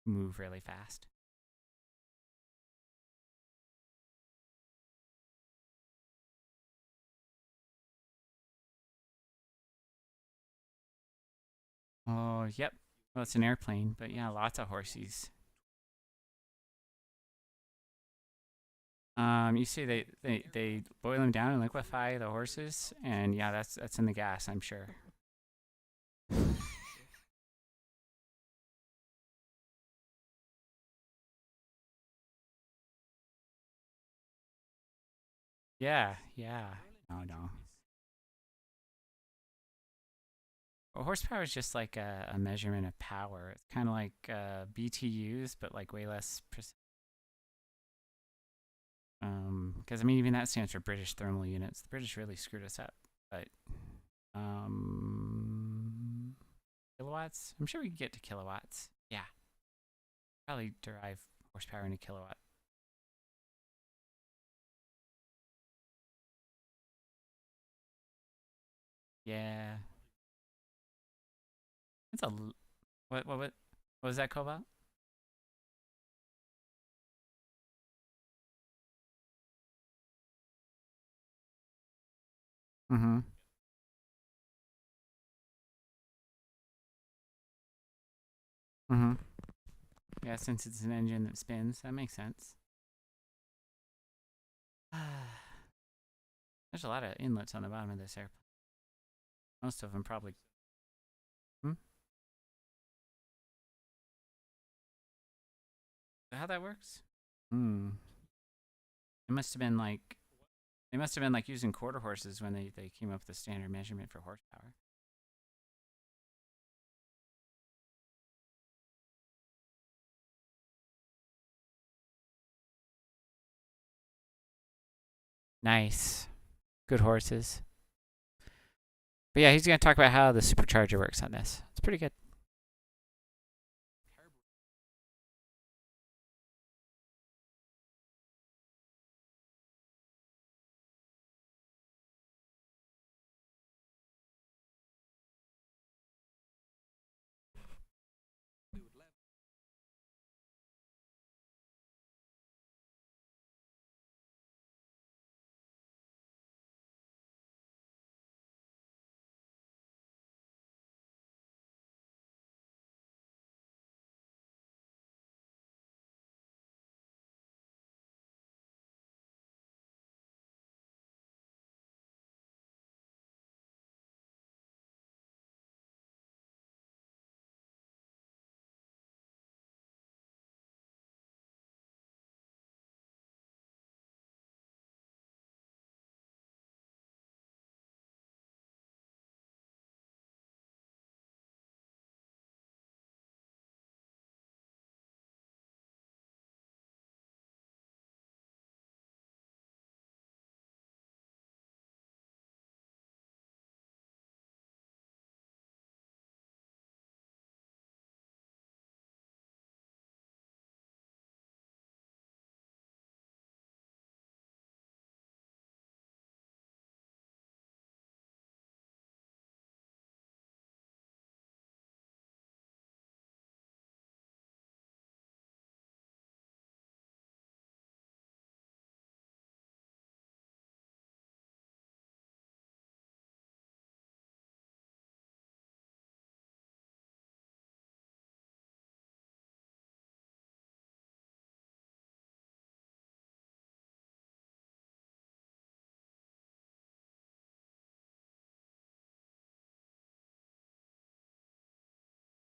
move really fast. Oh, yep. Well, it's an airplane, but yeah, lots of horsies. You see they boil them down and liquefy the horses, and yeah, that's in the gas, I'm sure. Yeah, yeah. Oh no. Well, horsepower is just like a measurement of power. It's kind of like BTUs, but like way less precise. Because I mean, even that stands for British thermal units. The British really screwed us up. But kilowatts. I'm sure we can get to kilowatts. Yeah, probably derive horsepower into kilowatt. Yeah, that's a what was that called about? Mm-hmm. Mm-hmm. Yeah, since it's an engine that spins, that makes sense. There's a lot of inlets on the bottom of this airplane. Most of them probably. Hmm? How that works? Hmm. It must have been like they must have been like using quarter horses when they came up with the standard measurement for horsepower. Nice. Good horses. But yeah, he's gonna talk about how the supercharger works on this. It's pretty good.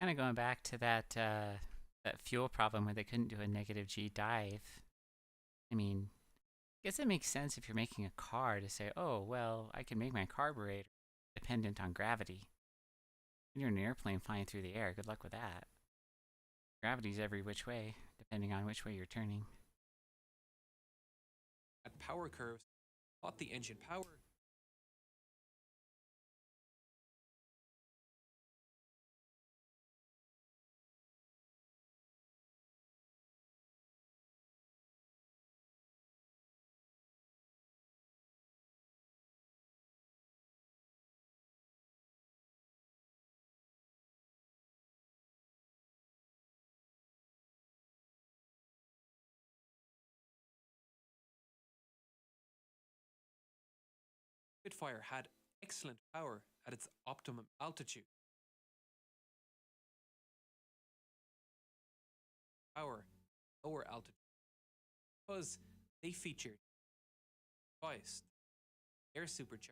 Kind of going back to that fuel problem where they couldn't do a negative G dive. I mean, I guess it makes sense if you're making a car to say, oh well, I can make my carburetor dependent on gravity. When you're in an airplane flying through the air, good luck with that. Gravity's every which way, depending on which way you're turning. At power curves, plot the engine power Spitfire had excellent power at its optimum altitude. Power lower altitude because they featured twice air supercharger.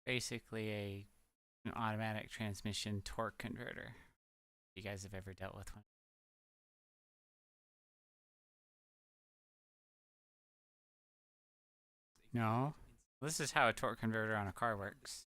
Basically an automatic transmission torque converter. You guys have ever dealt with one? No. This is how a torque converter on a car works.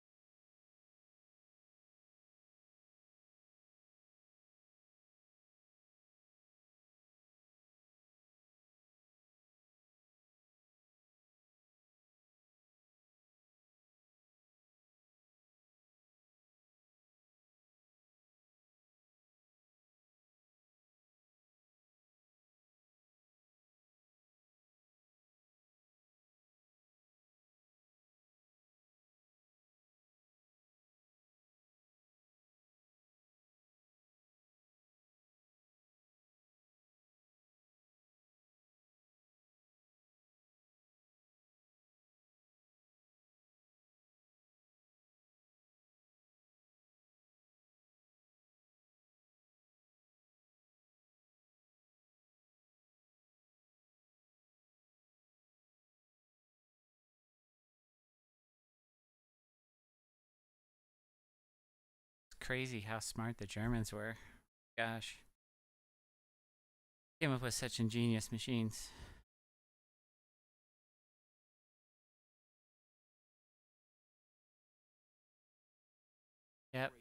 It's crazy how smart the Germans were. Gosh. Came up with such ingenious machines. Yep.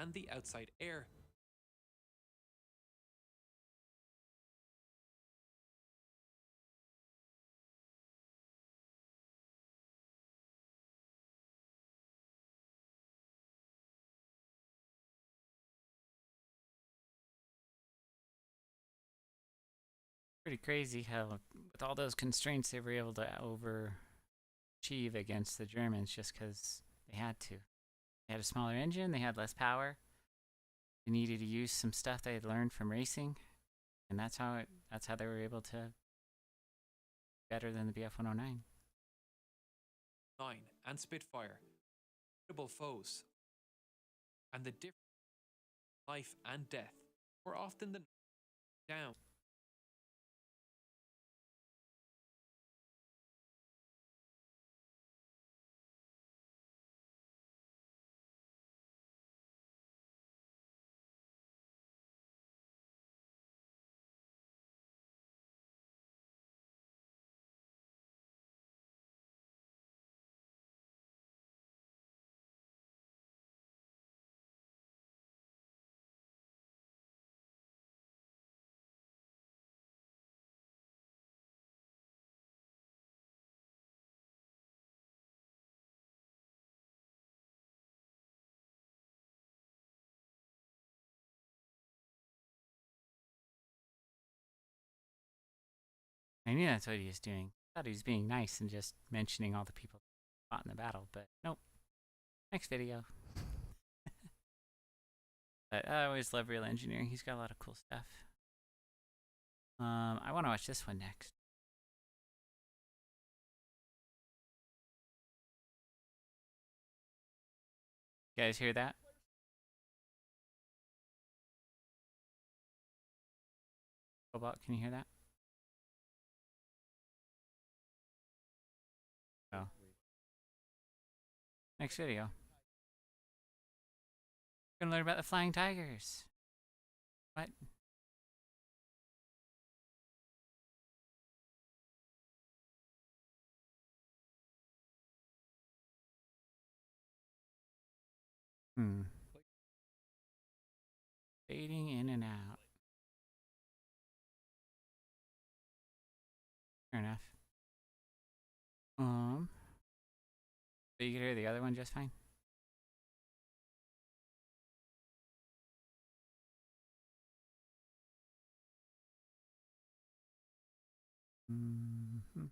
And the outside air. Pretty crazy how, with all those constraints, they were able to overachieve against the Germans just because they had to. They had a smaller engine, they had less power, they needed to use some stuff they had learned from racing, and that's how they were able to better than the BF-109. 9 and Spitfire, formidable foes, and the difference in life and death were often the down. I knew that's what he was doing. I thought he was being nice and just mentioning all the people that fought in the battle, but nope. Next video. But I always love Real Engineering. He's got a lot of cool stuff. I want to watch this one next. You guys hear that? Cobalt, can you hear that? Oh. Next video. We're gonna learn about the flying tigers. What? Fading in and out. Fair enough. But you can hear the other one just fine? Mm-hmm.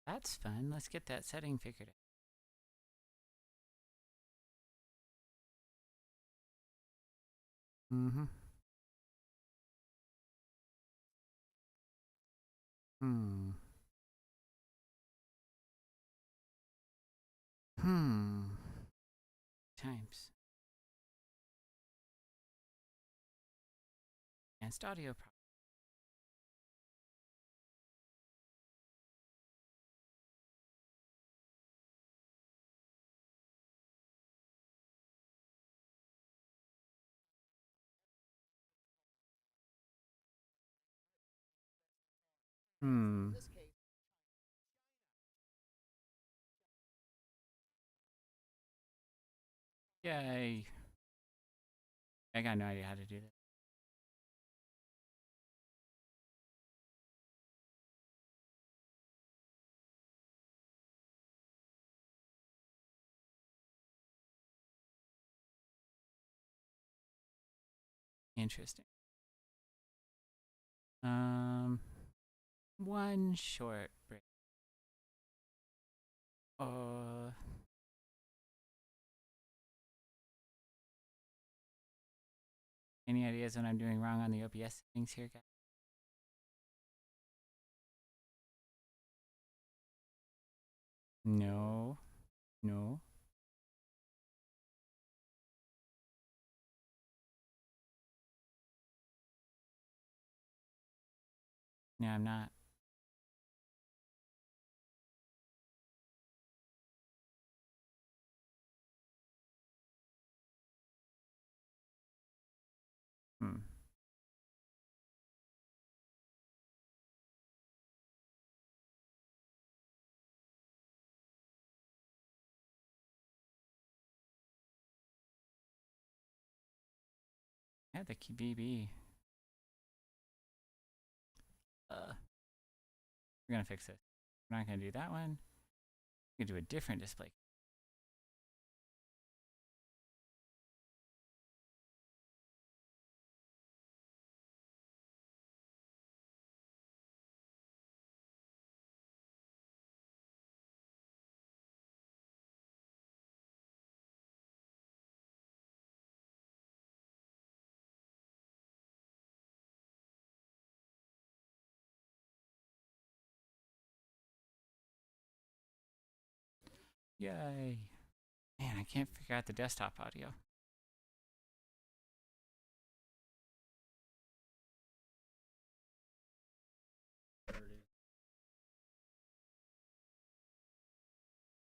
That's fun. Let's get that setting figured out. Mm-hmm. Times. Advanced audio problem. Yay. I got no idea how to do that. Interesting. One short break. Any ideas what I'm doing wrong on the OBS settings here, guys? No. No. No, I'm not. I had the BB. We're gonna fix it. We're not gonna do that one. We're gonna do a different display. Yay. Man, I can't figure out the desktop audio.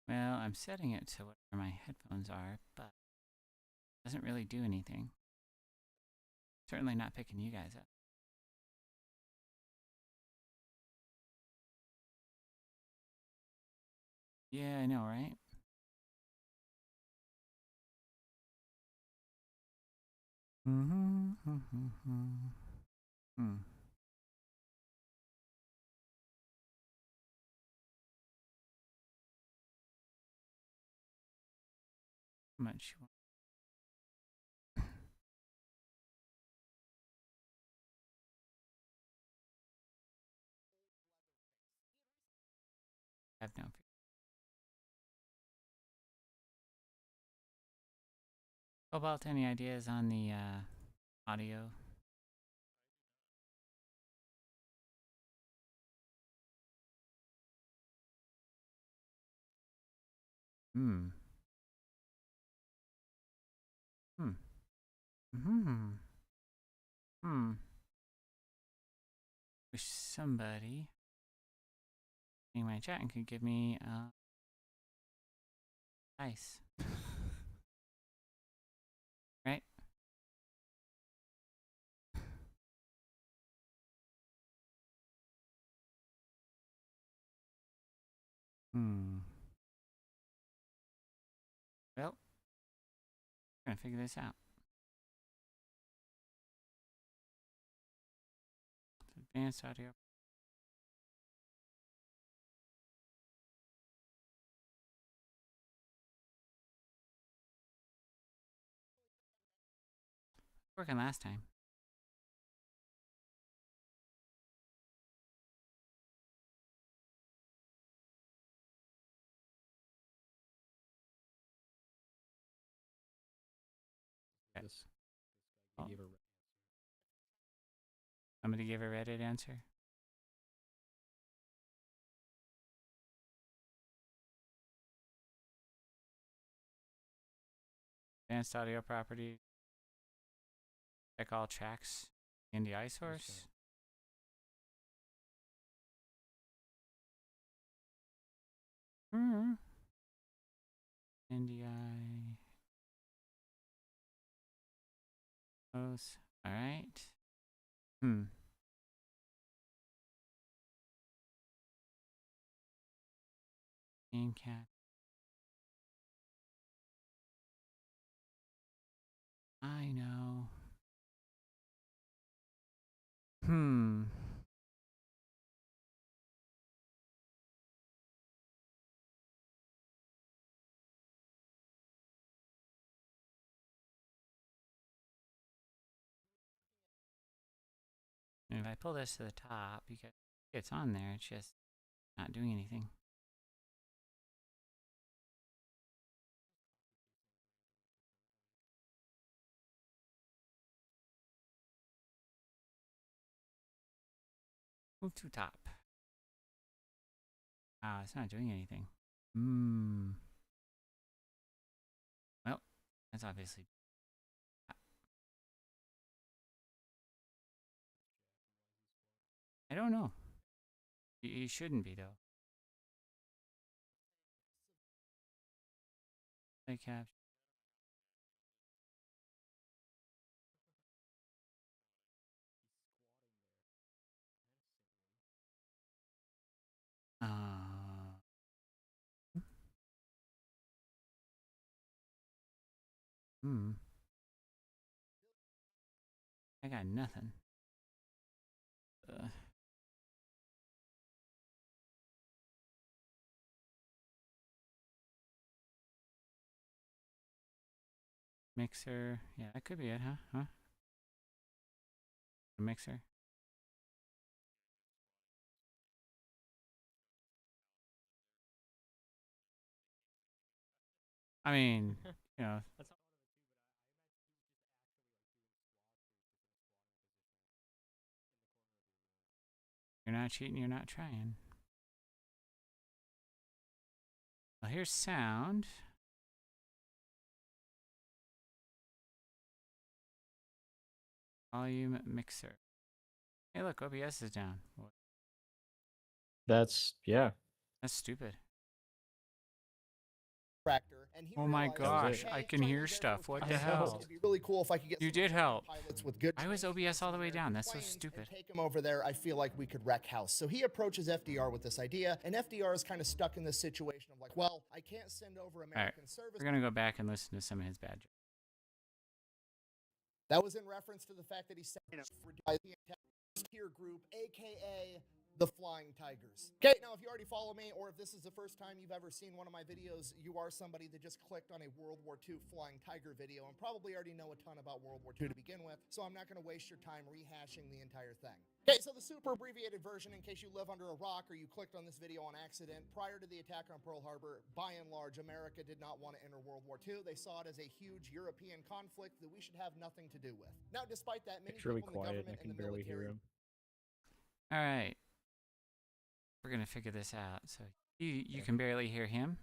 Well, I'm setting it to whatever my headphones are, but it doesn't really do anything. Certainly not picking you guys up. Yeah, I know, right? Hmm. How much you want? I have no fear. How about any ideas on the audio? Hmm. Hmm. Hmm. Hmm. Wish somebody in my chat and could give me ice. Right? Hmm. Well, we're gonna figure this out. Advanced audio. Working last time. Okay. This Oh. guy gave a Somebody give a Reddit answer. Advanced audio property. Check all tracks in the iSource. Hmm. NDI. Close. All right. Hmm. Name cat. I know. Hmm. And if I pull this to the top, because it's on there, it's just not doing anything. Move to top. Ah, it's not doing anything. Hmm. Well, that's obviously. I don't know. You shouldn't be though. Like capture. Uh. Hmm. I got nothing. Mixer. Yeah, that could be it, huh? Huh? A mixer. I mean, you know, That's not you're not cheating, you're not trying. Well, here's sound. Volume mixer. Hey, look, OBS is down. That's yeah. That's stupid. contractor, and he Oh my realized, gosh, hey, I can hear Chinese Air stuff. Force What pilots, the hell? It'd be really cool if I could get You some did American help. pilots with good I was training OBS all the way and down. That's so planes stupid. and take them over there. I feel like we could wreck house. So he approaches FDR with this idea, and FDR is kind of stuck in this situation of like, well, I can't send over American service. We're gonna go back and listen to some of his bad jokes. That was in reference to the fact that he sent for the tier group, aka the Flying Tigers. Okay, now if you already follow me, or if this is the first time you've ever seen one of my videos, you are somebody that just clicked on a World War II Flying Tiger video and probably already know a ton about World War II to begin with, so I'm not going to waste your time rehashing the entire thing. Okay, so the super abbreviated version, in case you live under a rock or you clicked on this video on accident, prior to the attack on Pearl Harbor, by and large, America did not want to enter World War II. They saw it as a huge European conflict that we should have nothing to do with. Now, despite that, many It's really people in the quiet and I government can and the barely hear military him. All right, we're gonna figure this out. So you can barely hear him.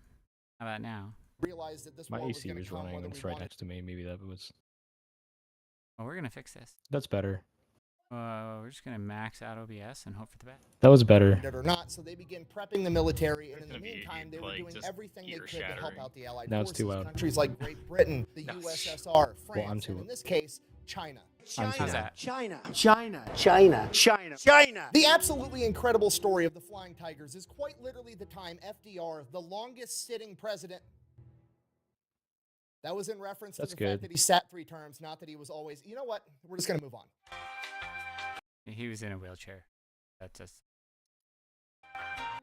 How about now? realized that this My war was AC going to was come running whether and we it's right wanted next to me. Maybe that was. Well, we're gonna fix this. That's better. We're just gonna max out OBS and hope for the best. That was better. it or not. So they began prepping the military, and in the gonna be meantime, they were like doing just everything they ear could to help shattering. out the Allied Now it's forces. too loud. Countries like Great Britain, the No. USSR, France, I'm too and in loud. this case, China. How's that? China. The absolutely incredible story of the Flying Tigers is quite literally the time FDR, the longest sitting president. That was in reference That's to the fact good. that he sat 3 terms, not that he was always. You know what? We're just going to move on. He was in a wheelchair. That's just.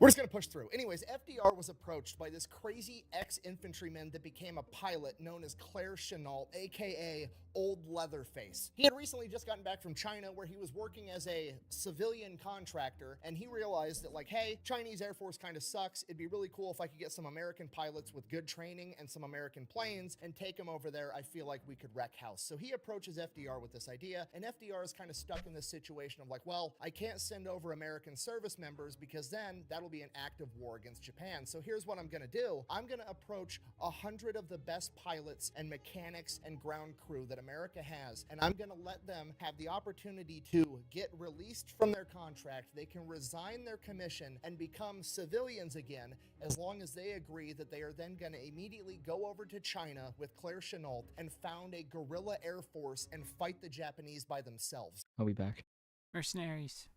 We're just going to push through. Anyways, FDR was approached by this crazy ex-infantryman that became a pilot known as Claire Chennault, a.k.a. Old Leatherface. He had recently just gotten back from China where he was working as a civilian contractor, and he realized that, like, hey, Chinese Air Force kind of sucks. It'd be really cool if I could get some American pilots with good training and some American planes and take them over there. I feel like we could wreck house. So he approaches FDR with this idea, and FDR is kind of stuck in this situation of like, well, I can't send over American service members because then that'll be an act of war against Japan. So here's what I'm going to do. I'm going to approach 100 of the best pilots and mechanics and ground crew that America has, and I'm going to let them have the opportunity to get released from their contract. They can resign their commission and become civilians again, as long as they agree that they are then going to immediately go over to China with Claire Chennault and found a guerrilla air force and fight the Japanese by themselves. I'll be back. Mercenaries.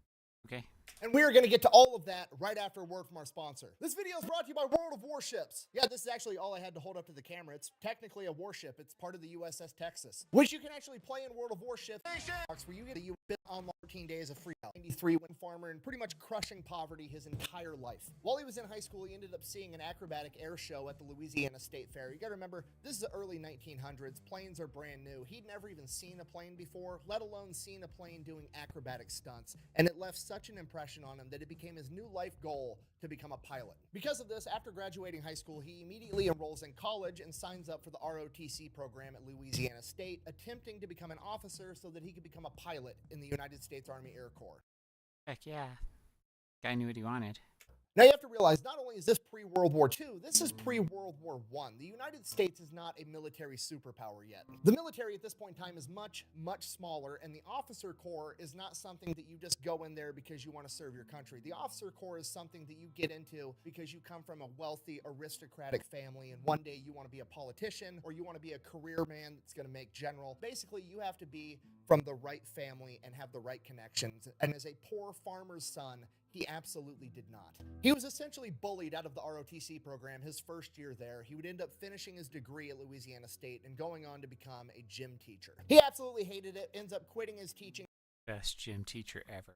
Okay. And we are going to get to all of that right after a word from our sponsor. This video is brought to you by World of Warships. Yeah, this is actually all I had to hold up to the camera. It's technically a warship. It's part of the USS Texas, which you can actually play in World of Warships, where you get a online 14 days of free 93 wind farmer and pretty much crushing poverty his entire life. While he was in high school, he ended up seeing an acrobatic air show at the Louisiana State Fair. You got to remember, this is the early 1900s. Planes are brand new. He'd never even seen a plane before, let alone seen a plane doing acrobatic stunts. And it left such an impression on him that it became his new life goal to become a pilot. Because of this, after graduating high school, he immediately enrolls in college and signs up for the ROTC program at Louisiana State, attempting to become an officer so that he could become a pilot in the United States Army Air Corps. Heck yeah. Guy knew what he wanted. Now you have to realize, not only is this pre-World War II, this is pre-World War I. The United States is not a military superpower yet. The military at this point in time is much, much smaller, and the officer corps is not something that you just go in there because you want to serve your country. The officer corps is something that you get into because you come from a wealthy, aristocratic family, and one day you want to be a politician, or you want to be a career man that's going to make general. Basically, you have to be from the right family and have the right connections. And as a poor farmer's son, he absolutely did not. He was essentially bullied out of the ROTC program his first year there. He would end up finishing his degree at Louisiana State and going on to become a gym teacher. He absolutely hated it, ends up quitting his teaching Best gym teacher ever.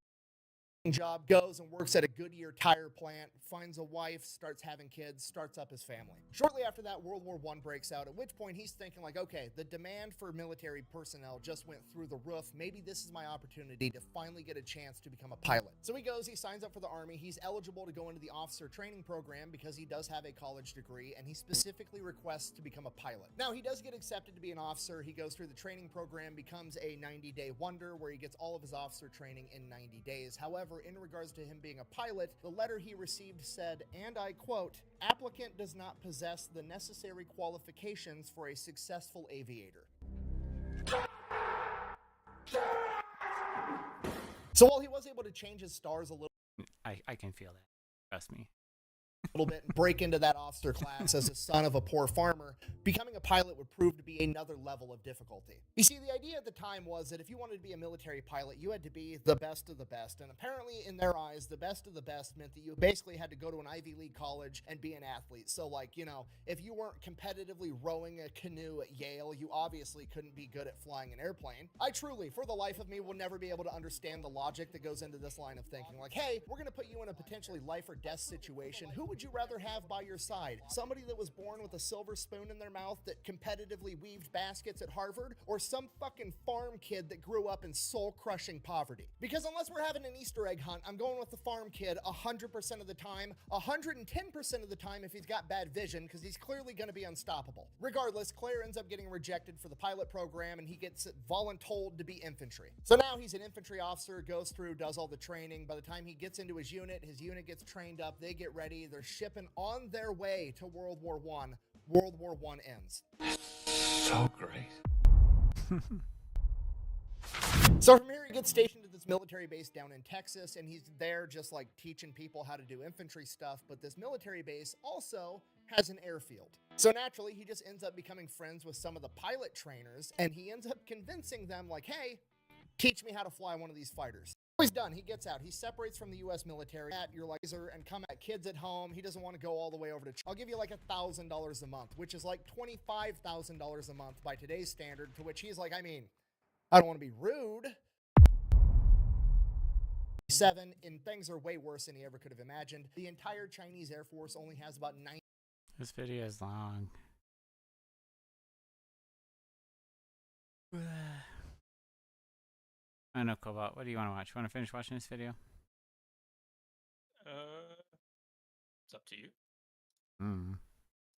job, goes and works at a Goodyear tire plant, finds a wife, starts having kids, starts up his family. Shortly after that, World War I breaks out, at which point he's thinking like, okay, the demand for military personnel just went through the roof. Maybe this is my opportunity to finally get a chance to become a pilot. So he goes, he signs up for the Army. He's eligible to go into the officer training program because he does have a college degree, and he specifically requests to become a pilot. Now, he does get accepted to be an officer. He goes through the training program, becomes a 90-day wonder where he gets all of his officer training in 90 days. However, in regards to him being a pilot, the letter he received said, and I quote, "Applicant does not possess the necessary qualifications for a successful aviator." So while he was able to change his stars a little, I can feel that. Trust me. little bit and break into that officer class as a son of a poor farmer, becoming a pilot would prove to be another level of difficulty. You see, the idea at the time was that if you wanted to be a military pilot, you had to be the best of the best. And apparently, in their eyes, the best of the best meant that you basically had to go to an Ivy League college and be an athlete. So, like, you know, if you weren't competitively rowing a canoe at Yale, you obviously couldn't be good at flying an airplane. I truly, for the life of me, will never be able to understand the logic that goes into this line of thinking. Like, hey, we're going to put you in a potentially life or death situation. Who would you rather have by your side? Somebody that was born with a silver spoon in their mouth that competitively weaved baskets at Harvard, or some fucking farm kid that grew up in soul-crushing poverty? Because unless we're having an Easter egg hunt, I'm going with the farm kid 100% of the time, 110% of the time if he's got bad vision, because he's clearly going to be unstoppable. Regardless, Claire ends up getting rejected for the pilot program, and he gets voluntold to be infantry. So now he's an infantry officer, goes through, does all the training. By the time he gets into his unit gets trained up, they get ready, they're shipping on their way to World War I. World War I ends. So great. So from here, he gets stationed at this military base down in Texas, and he's there just like teaching people how to do infantry stuff. But this military base also has an airfield. So naturally, he just ends up becoming friends with some of the pilot trainers, and he ends up convincing them like, hey, teach me how to fly one of these fighters. He's done. He gets out. He separates from the U.S. military at your laser and come at kids at home. He doesn't want to go all the way over to I'll give you like $1,000 a month, which is like $25,000 a month by today's standard, to which he's like, I mean, I don't want to be rude. 7, and things are way worse than he ever could have imagined. The entire Chinese Air Force only has about 9. This video is long. I don't know, Cobalt. What do you want to watch? You want to finish watching this video? It's up to you.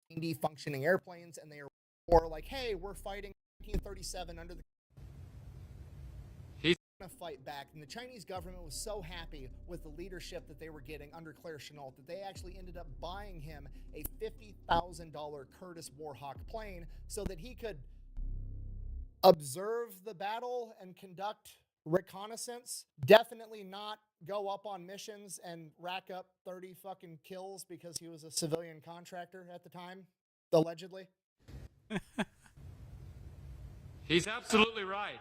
90 functioning airplanes, and they are more like, hey, we're fighting 1937 under the to fight back. And the Chinese government was so happy with the leadership that they were getting under Claire Chennault that they actually ended up buying him a $50,000 Curtiss Warhawk plane so that he could observe the battle and conduct reconnaissance. Definitely not go up on missions and rack up 30 fucking kills because he was a civilian contractor at the time, allegedly. He's absolutely right.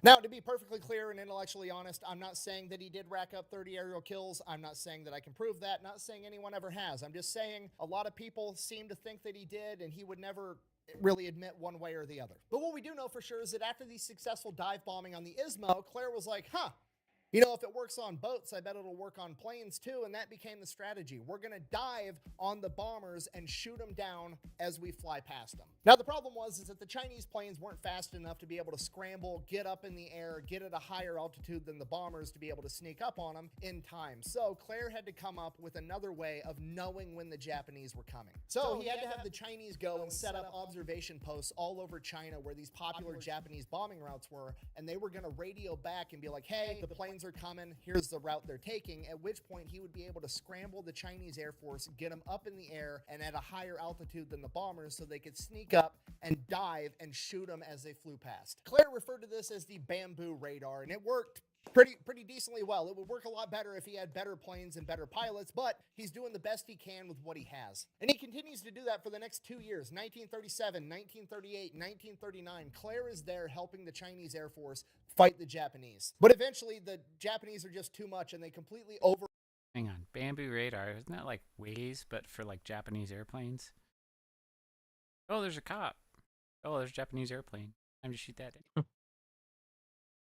Now, to be perfectly clear and intellectually honest, I'm not saying that he did rack up 30 aerial kills. I'm not saying that I can prove that. Not saying anyone ever has. I'm just saying a lot of people seem to think that he did, and he would never really admit one way or the other. But what we do know for sure is that after the successful dive bombing on the Ismo, Claire was like, huh, you know, if it works on boats, I bet it'll work on planes too. And that became the strategy. We're going to dive on the bombers and shoot them down as we fly past them. Now, the problem was that the Chinese planes weren't fast enough to be able to scramble, get up in the air, get at a higher altitude than the bombers to be able to sneak up on them in time. So Claire had to come up with another way of knowing when the Japanese were coming. So he had to have the Chinese go and set up observation posts all over China where these popular Japanese bombing routes were, and they were going to radio back and be like, hey, the planes are coming, here's the route they're taking, at which point he would be able to scramble the Chinese Air Force, get them up in the air and at a higher altitude than the bombers so they could sneak up and dive and shoot them as they flew past. Claire referred to this as the bamboo radar, and it worked pretty decently well. It would work a lot better if he had better planes and better pilots, but he's doing the best he can with what he has. And he continues to do that for the next 2 years, 1937, 1938, 1939. Claire is there helping the Chinese Air Force fight the Japanese. But eventually, the Japanese are just too much, and they completely Hang on. Bamboo radar. Isn't that like Waze, but for like Japanese airplanes? Oh, there's a cop. Oh, there's a Japanese airplane. Time to shoot that in.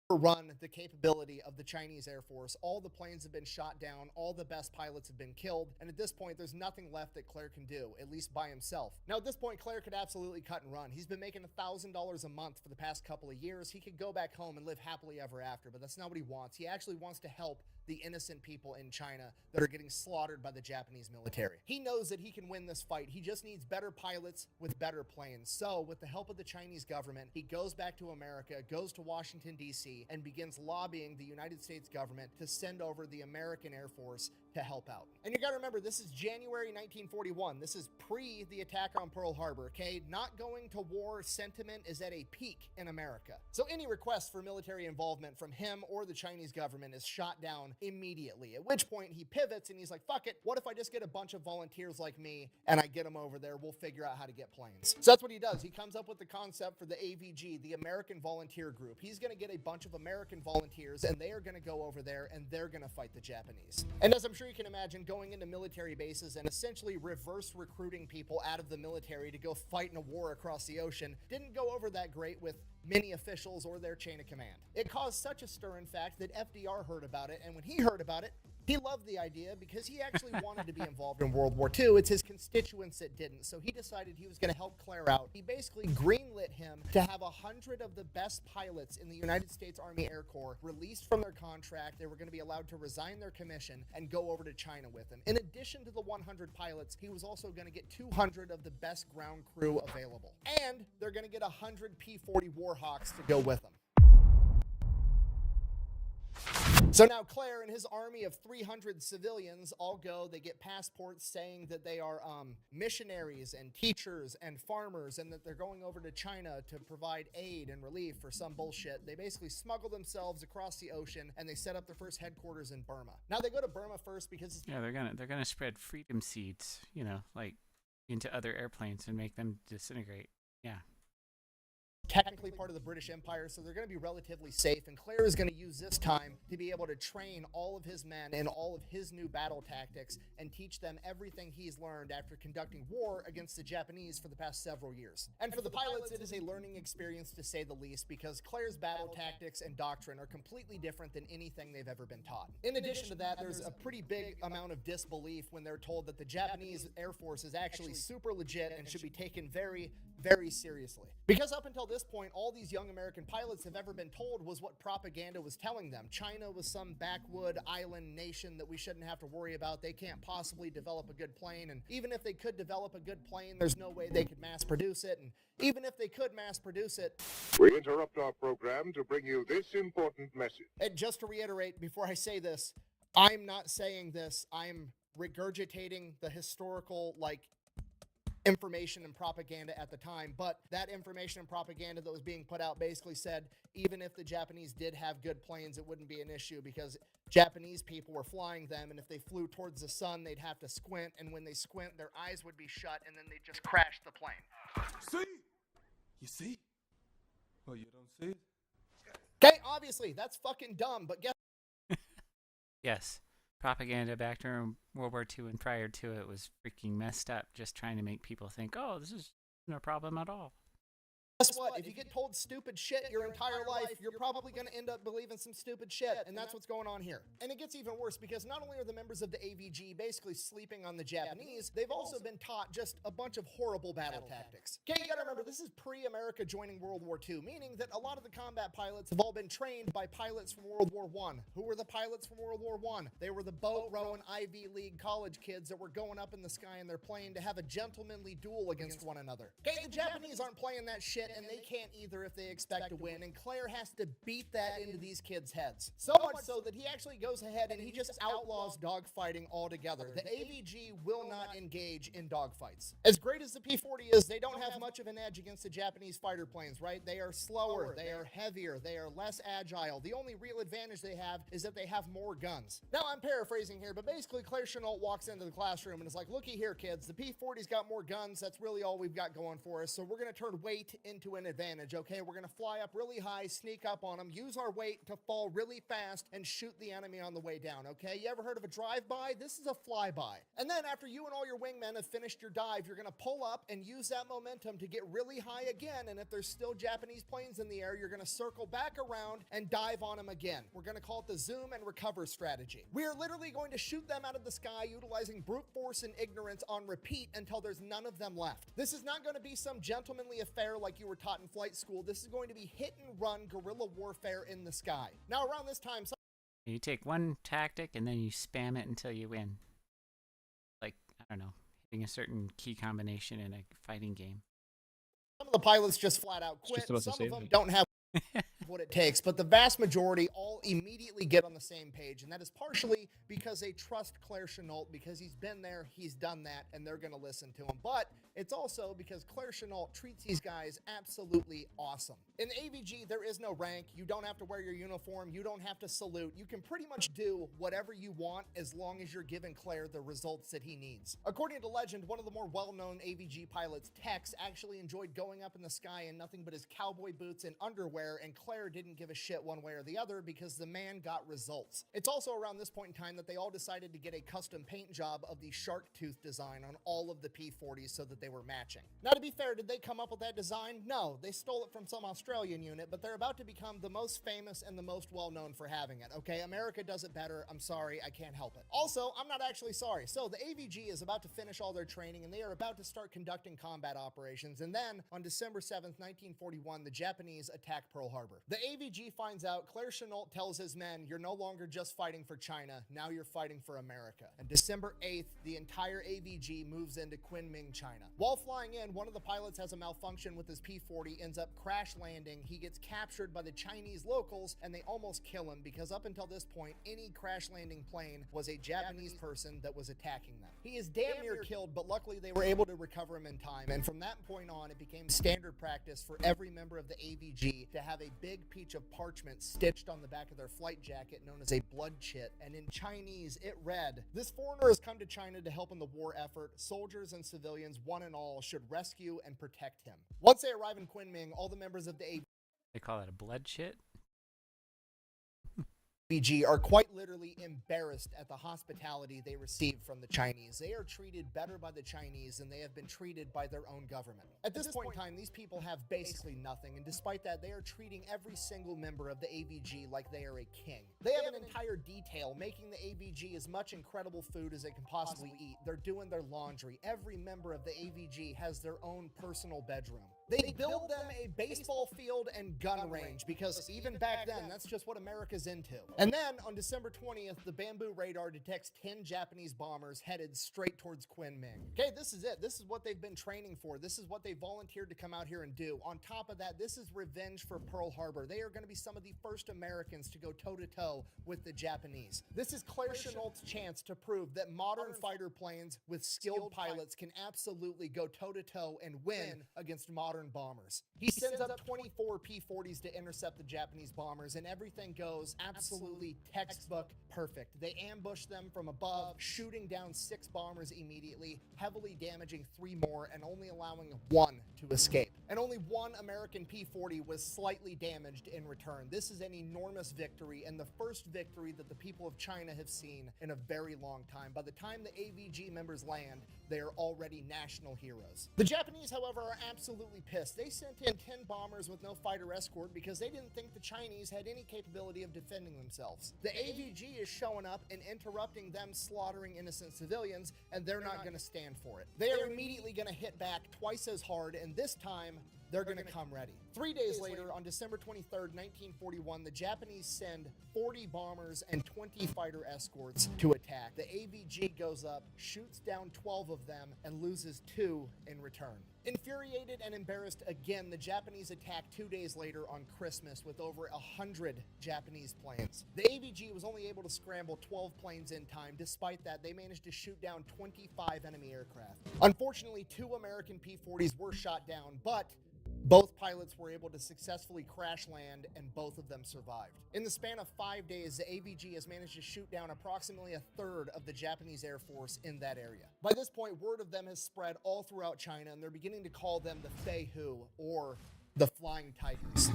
overrun the capability of the Chinese Air Force. All the planes have been shot down, all the best pilots have been killed, and at this point there's nothing left that Claire can do, at least by himself. Now at this point Claire could absolutely cut and run. He's been making $1,000 a month for the past couple of years. He could go back home and live happily ever after, but that's not what he wants. He actually wants to help the innocent people in China that are getting slaughtered by the Japanese military. He knows that he can win this fight. He just needs better pilots with better planes. So with the help of the Chinese government, he goes back to America, goes to Washington, D.C., and begins lobbying the United States government to send over the American Air Force to help out. And you gotta remember, this is January 1941. This is pre the attack on Pearl Harbor, okay? Not going to war sentiment is at a peak in America. So any request for military involvement from him or the Chinese government is shot down immediately, at which point he pivots and he's like, fuck it, what if I just get a bunch of volunteers like me and I get them over there, we'll figure out how to get planes. So that's what he does. He comes up with the concept for the AVG, the American Volunteer Group. He's gonna get a bunch of American volunteers and they are gonna go over there and they're gonna fight the Japanese. And as I'm sure you can imagine, going into military bases and essentially reverse recruiting people out of the military to go fight in a war across the ocean didn't go over that great with many officials or their chain of command. It caused such a stir, in fact, that FDR heard about it, and when he heard about it, he loved the idea because he actually wanted to be involved in World War II. It's his constituents that didn't, so he decided he was going to help Claire out. He basically greenlit him to have 100 of the best pilots in the United States Army Air Corps released from their contract. They were going to be allowed to resign their commission and go over to China with him. In addition to the 100 pilots, he was also going to get 200 of the best ground crew available. And they're going to get 100 P-40 Warhawks to go with them. So now Claire and his army of 300 civilians all go. They get passports saying that they are missionaries and teachers and farmers and that they're going over to China to provide aid and relief for some bullshit. They basically smuggle themselves across the ocean and they set up their first headquarters in Burma. Now they go to Burma first because Yeah, they're gonna spread freedom seeds, you know, like into other airplanes and make them disintegrate. Yeah. technically part of the British Empire, so they're going to be relatively safe, and Claire is going to use this time to be able to train all of his men in all of his new battle tactics and teach them everything he's learned after conducting war against the Japanese for the past several years. And for the pilots, it is a learning experience to say the least, because Claire's battle tactics and doctrine are completely different than anything they've ever been taught. In addition to that, there's a pretty big amount of disbelief when they're told that the Japanese Air Force is actually super legit and should be taken very, very seriously. Because up until this point, all these young American pilots have ever been told was what propaganda was telling them. China was some backwood island nation that we shouldn't have to worry about. They can't possibly develop a good plane, and even if they could develop a good plane, there's no way they could mass produce it, and even if they could mass produce it, We interrupt our program to bring you this important message. and just to reiterate before I say this, I'm not saying this, I'm regurgitating the historical, information and propaganda at the time, but that information and propaganda that was being put out basically said even if the Japanese did have good planes, it wouldn't be an issue because Japanese people were flying them, and if they flew towards the sun, they'd have to squint, and when they squint, their eyes would be shut, and then they'd just crash the plane. See? You see? Oh, you don't see it? Okay, obviously, that's fucking dumb, but guess Yes. Propaganda back during World War II and prior to it was freaking messed up, just trying to make people think, oh, this is no problem at all. what? If you get told stupid shit your entire life, you're probably going to end up believing some stupid shit, and that's what's going on here. And it gets even worse because not only are the members of the AVG basically sleeping on the Japanese, they've also been taught just a bunch of horrible battle tactics. Okay, you gotta remember, this is pre-America joining World War II, meaning that a lot of the combat pilots have all been trained by pilots from World War I. Who were the pilots from World War I? They were the boat-rowing Ivy League college kids that were going up in the sky in their plane to have a gentlemanly duel against one another. Okay, the Japanese aren't playing that shit, and they can't either if they expect to win, and Claire has to beat that into these kids' heads. So much so that he actually goes ahead and he just outlaws dogfighting altogether. The AVG will not engage in dogfights. As great as the P-40 is, they don't have much of an edge against the Japanese fighter planes, right? They are slower, they are heavier, they are less agile. The only real advantage they have is that they have more guns. Now, I'm paraphrasing here, but basically Claire Chenault walks into the classroom and is like, looky here, kids, the P-40's got more guns. That's really all we've got going for us. So we're going to turn weight into an advantage, okay? We're going to fly up really high, sneak up on them, use our weight to fall really fast, and shoot the enemy on the way down, okay? You ever heard of a drive-by? This is a flyby. And then after you and all your wingmen have finished your dive, you're going to pull up and use that momentum to get really high again, and if there's still Japanese planes in the air, you're going to circle back around and dive on them again. We're going to call it the zoom and recover strategy. We are literally going to shoot them out of the sky utilizing brute force and ignorance on repeat until there's none of them left. This is not going to be some gentlemanly affair like you were taught in flight school. This is going to be hit and run guerrilla warfare in the sky. Now around this time, You take one tactic and then you spam it until you win. Like, I don't know, hitting a certain key combination in a fighting game. some of the pilots just flat out quit. Just about to Some say of them that. don't have what it takes, but the vast majority all immediately get on the same page, and that is partially because they trust Claire Chenault because he's been there, he's done that, and they're going to listen to him. But it's also because Claire Chenault treats these guys absolutely awesome. In the AVG, there is no rank. You don't have to wear your uniform. You don't have to salute. You can pretty much do whatever you want as long as you're giving Claire the results that he needs. According to legend, one of the more well-known AVG pilots, Tex, actually enjoyed going up in the sky in nothing but his cowboy boots and underwear, and Claire didn't give a shit one way or the other because the man got results. It's also around this point in time that they all decided to get a custom paint job of the shark tooth design on all of the P-40s so that they were matching. Now, to be fair, did they come up with that design? No, they stole it from some Australian unit, but they're about to become the most famous and the most well-known for having it, okay? America does it better. I'm sorry, I can't help it. Also, I'm not actually sorry. So, the AVG is about to finish all their training, and they are about to start conducting combat operations, and then, on December 7th, 1941, the Japanese attack Pearl Harbor. The AVG finds out, Claire Chenault tells his men, you're no longer just fighting for China, now you're fighting for America. And December 8th, the entire AVG moves into Kunming, China. While flying in, one of the pilots has a malfunction with his P-40, ends up crash landing. He gets captured by the Chinese locals, and they almost kill him because up until this point, any crash landing plane was a Japanese person that was attacking them. He is damn near killed, but luckily they were able to recover him in time, and from that point on, it became standard practice for every member of the AVG to have a big piece of parchment stitched on the back of their flight jacket known as a blood chit, and in Chinese, it read, "This foreigner has come to China to help in the war effort. Soldiers and civilians, one and all, should rescue and protect him." Once they arrive in Kunming, all the members of the They call it a blood shit? AVG are quite literally embarrassed at the hospitality they receive from the Chinese. They are treated better by the Chinese than they have been treated by their own government. At this point in time, these people have basically nothing, and despite that, they are treating every single member of the AVG like they are a king. They have an entire detail making the AVG as much incredible food as they can possibly eat. They're doing their laundry. Every member of the AVG has their own personal bedroom. They build them a baseball field and gun range because even back then, that's just what America's into. And then on December 20th, the Bamboo radar detects 10 Japanese bombers headed straight towards Kunming. Okay, this is it. This is what they've been training for. This is what they volunteered to come out here and do. On top of that, this is revenge for Pearl Harbor. They are going to be some of the first Americans to go toe-to-toe with the Japanese. This is Claire Chenault's chance to prove that modern fighter planes with skilled pilots can absolutely go toe-to-toe and win against modern bombers. He sends up 24 P-40s to intercept the Japanese bombers, and everything goes absolutely textbook perfect. They ambush them from above, shooting down 6 bombers immediately, heavily damaging 3 more, and only allowing 1 to escape. And only 1 American P-40 was slightly damaged in return. This is an enormous victory, and the first victory that the people of China have seen in a very long time. By the time the AVG members land, they are already national heroes. The Japanese, however, are absolutely pissed. They sent in 10 bombers with no fighter escort because they didn't think the Chinese had any capability of defending themselves. The AVG is showing up and interrupting them slaughtering innocent civilians, and they're not going to stand for it. They are immediately going to hit back twice as hard, and this time, they're going to come ready. 3 days later, on December 23rd, 1941, the Japanese send 40 bombers and 20 fighter escorts to attack. The AVG goes up, shoots down 12 of them, and loses 2 in return. Infuriated and embarrassed again, the Japanese attack 2 days later on Christmas with over 100 Japanese planes. The AVG was only able to scramble 12 planes in time. Despite that, they managed to shoot down 25 enemy aircraft. Unfortunately, 2 American P-40s were shot down, but both pilots were able to successfully crash land, and both of them survived. In the span of 5 days, the AVG has managed to shoot down approximately a third of the Japanese Air Force in that area. By this point, word of them has spread all throughout China, and they're beginning to call them the Feihu, or the Flying Tigers.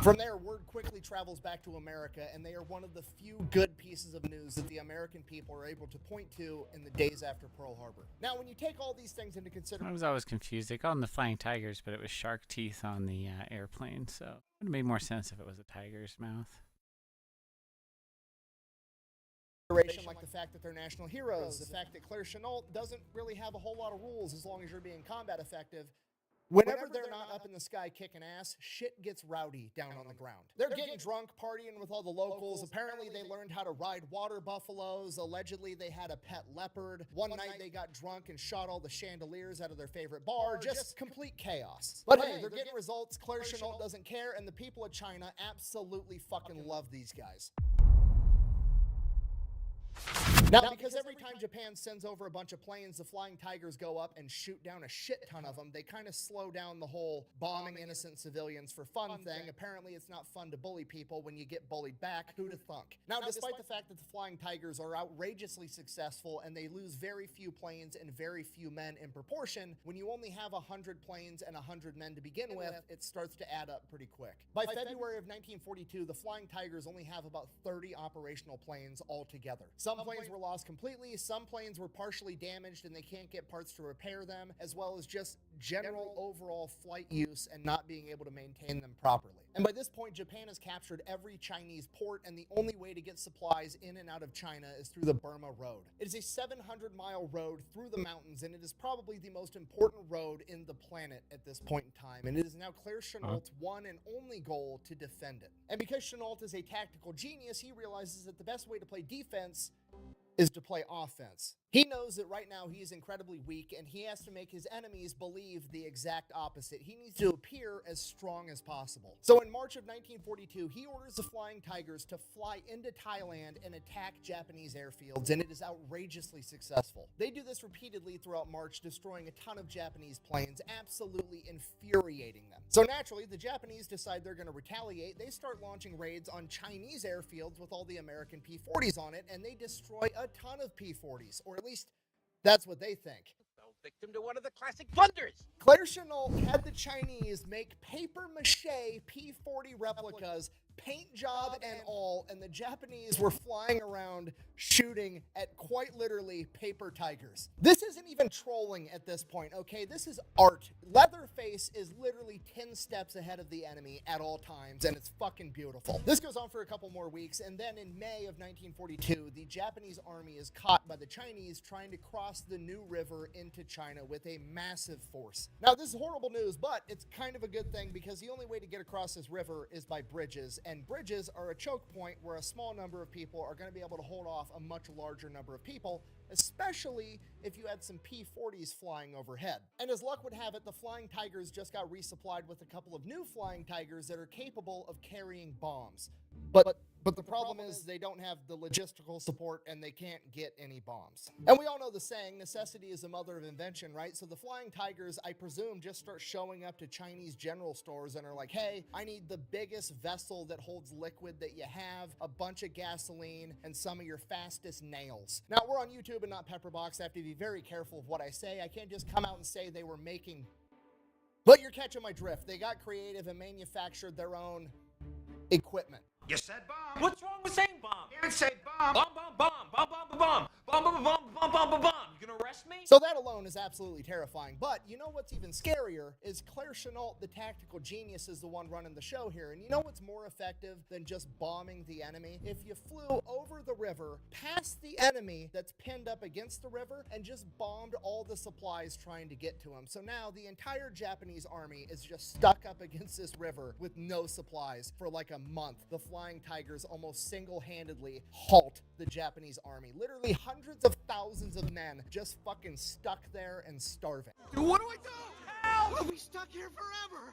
From there, word quickly travels back to America, and they are one of the few good pieces of news that the American people are able to point to in the days after Pearl Harbor. Now, when you take all these things into consideration, I was always confused. They called them the Flying Tigers, but it was shark teeth on the airplane, so it would have made more sense if it was a tiger's mouth. like the fact that they're national heroes, the fact that Claire Chenault doesn't really have a whole lot of rules as long as you're being combat effective, Whenever they're not up in the sky kicking ass, shit gets rowdy down on the ground. They're getting drunk, partying with all the locals. Apparently, they learned how to ride water buffaloes. Allegedly, they had a pet leopard. One night, they got drunk and shot all the chandeliers out of their favorite bar. Just complete chaos. But hey, they're getting results. Claire Chenault doesn't care, and the people of China absolutely fucking love these guys. Now, because every time Japan sends over a bunch of planes, the Flying Tigers go up and shoot down a shit ton of them. They kind of slow down the whole bombing innocent civilians for fun thing. Apparently, it's not fun to bully people when you get bullied back. Who'da thunk? Now, despite the fact that the Flying Tigers are outrageously successful and they lose very few planes and very few men in proportion, when you only have 100 planes and 100 men to begin with, it starts to add up pretty quick. By February of 1942, the Flying Tigers only have about 30 operational planes altogether. Some planes were lost completely, some planes were partially damaged and they can't get parts to repair them, as well as just general overall flight use and not being able to maintain them properly. And by this point, Japan has captured every Chinese port, and the only way to get supplies in and out of China is through the Burma Road. It is a 700-mile road through the mountains, and it is probably the most important road in the planet at this point in time, and it is now Claire Chenault's one and only goal to defend it. And because Chenault is a tactical genius, he realizes that the best way to play defense is to play offense. He knows that right now he is incredibly weak, and he has to make his enemies believe the exact opposite. He needs to appear as strong as possible. So in March of 1942, he orders the Flying Tigers to fly into Thailand and attack Japanese airfields, and it is outrageously successful. They do this repeatedly throughout March, destroying a ton of Japanese planes, absolutely infuriating them. So naturally, the Japanese decide they're going to retaliate. They start launching raids on Chinese airfields with all the American P-40s on it, and they destroy a ton of P-40s, or at least that's what they think. Fell victim to one of the classic blunders. Claire Chenault had the Chinese make papier-mâché P-40 replicas, paint job and all, and the Japanese were flying around shooting at quite literally paper tigers. This isn't even trolling at this point, okay? This is art. Leatherface is literally 10 steps ahead of the enemy at all times, and it's fucking beautiful. This goes on for a couple more weeks, and then in May of 1942, the Japanese army is caught by the Chinese trying to cross the New River into China with a massive force. Now, this is horrible news, but it's kind of a good thing because the only way to get across this river is by bridges, and bridges are a choke point where a small number of people are going to be able to hold off a much larger number of people, especially if you had some P-40s flying overhead. And as luck would have it, the Flying Tigers just got resupplied with a couple of new Flying Tigers that are capable of carrying bombs. But the problem is they don't have the logistical support and they can't get any bombs. And we all know the saying, necessity is the mother of invention, right? So the Flying Tigers, I presume, just start showing up to Chinese general stores and are like, hey, I need the biggest vessel that holds liquid that you have, a bunch of gasoline, and some of your fastest nails. Now, we're on YouTube and not Pepperbox. I have to be very careful of what I say. I can't just come out and say they were making... But you're catching my drift. They got creative and manufactured their own equipment. You said bomb. What's wrong with saying bomb? You didn't say bomb. Bomb, bomb, bomb, bomb, bomb, bomb, bomb, bomb, bomb, bomb, bomb, bomb, bomb. You gonna arrest me? So that alone is absolutely terrifying. But you know what's even scarier is Claire Chenault, the tactical genius, is the one running the show here. And you know what's more effective than just bombing the enemy? If you flew over the river, past the enemy that's pinned up against the river, and just bombed all the supplies trying to get to him. So now the entire Japanese army is just stuck up against this river with no supplies for like a month. The Flying Tigers almost single-handedly halt the Japanese army. Literally hundreds of thousands of men just fucking stuck there and starving. What do I do? Help! We'll be stuck here forever.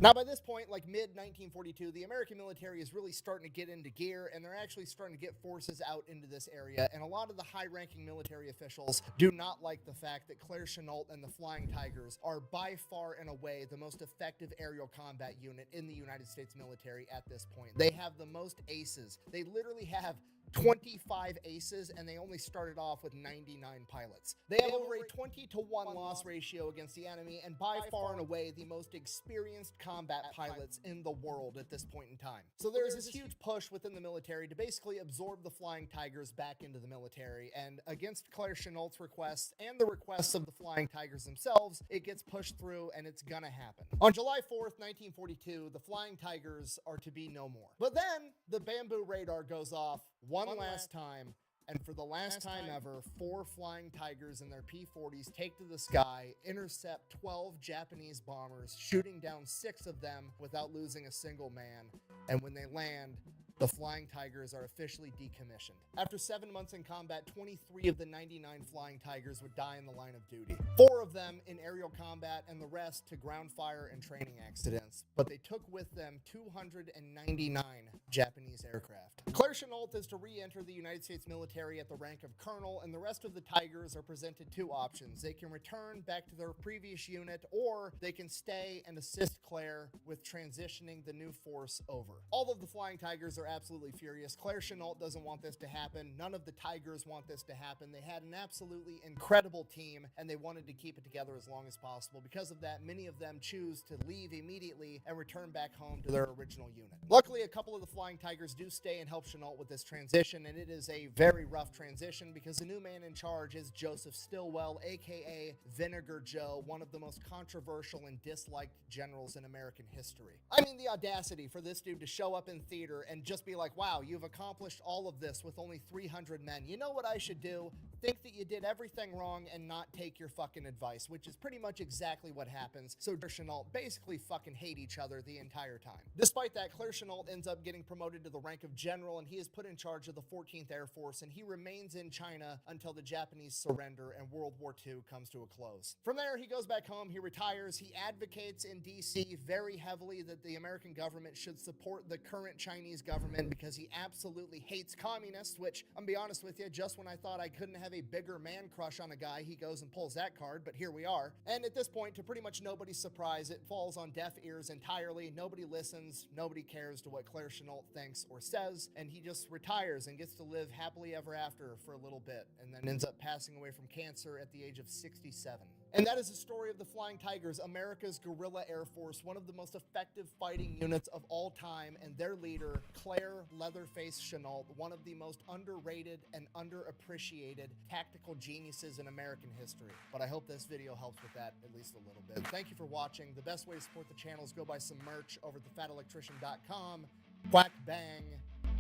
Now, by this point, like mid-1942, the American military is really starting to get into gear, and they're actually starting to get forces out into this area, and a lot of the high-ranking military officials do not like the fact that Claire Chenault and the Flying Tigers are by far and away the most effective aerial combat unit in the United States military at this point. They have the most aces. They literally have 25 aces, and they only started off with 99 pilots. They have over a 20-to-1 loss ratio against the enemy, and by far and away the most experienced combat pilots in the world at this point in time. So there's this huge push within the military to basically absorb the Flying Tigers back into the military, and against Claire Chenault's requests and the requests of the Flying Tigers themselves, it gets pushed through, and it's gonna happen. On July 4th, 1942, the Flying Tigers are to be no more. But then the bamboo radar goes off one last time, And for the last time ever, 4 flying tigers in their P-40s take to the sky, intercept 12 Japanese bombers, shooting down 6 of them without losing a single man. And when they land, the flying tigers are officially decommissioned. After 7 months in combat, 23 of the 99 flying tigers would die in the line of duty. 4 of them in aerial combat and the rest to ground fire and training accidents. But they took with them 299 Japanese aircraft. Claire Chenault is to re-enter the United States military at the rank of colonel, and the rest of the tigers are presented 2 options. They can return back to their previous unit, or they can stay and assist Claire with transitioning the new force over. All of the flying tigers are absolutely furious. Claire Chenault doesn't want this to happen. None of the tigers want this to happen. They had an absolutely incredible team, and they wanted to keep it together as long as possible. Because of that, many of them choose to leave immediately and return back home to their original unit. Luckily, a couple of the flying tigers do stay and help Chenault with this transition, and it is a very rough transition because the new man in charge is Joseph Stilwell, aka Vinegar Joe, one of the most controversial and disliked generals in American history. I mean, the audacity for this dude to show up in theater and just be like, wow, you've accomplished all of this with only 300 men. You know what I should do? Think that you did everything wrong and not take your fucking advice, which is pretty much exactly what happens. So Claire Chenault basically fucking hate each other the entire time. Despite that, Claire Chenault ends up getting promoted to the rank of general, and he is put in charge of the 14th Air Force, and he remains in China until the Japanese surrender and World War II comes to a close. From there, he goes back home, he retires, he advocates in DC very heavily that the American government should support the current Chinese government because he absolutely hates communists, which, I'm gonna be honest with you, just when I thought I couldn't have a bigger man crush on a guy, he goes and pulls that card, but here we are. And at this point, to pretty much nobody's surprise, it falls on deaf ears entirely. Nobody listens, nobody cares to what Claire Chenault thinks or says, and he just retires and gets to live happily ever after for a little bit, and then ends up passing away from cancer at the age of 67. And that is the story of the Flying Tigers, America's guerrilla air force, one of the most effective fighting units of all time, and their leader, Claire Leatherface Chenault, one of the most underrated and underappreciated tactical geniuses in American history. But I hope this video helps with that at least a little bit. Thank you for watching. The best way to support the channel is go buy some merch over at thefatelectrician.com. Quack bang,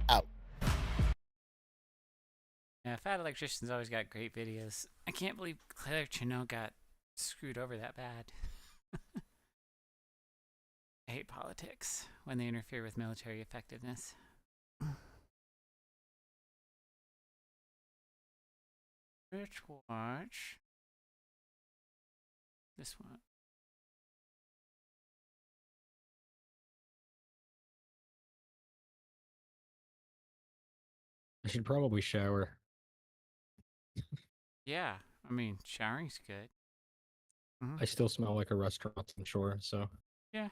out. Yeah, Fat Electrician's always got great videos. I can't believe Claire Chenault got screwed over that bad. I hate politics when they interfere with military effectiveness. Let's watch this one. I should probably shower. Yeah, I mean, showering's good. I still smell like a restaurant, I'm sure, so. Yeah.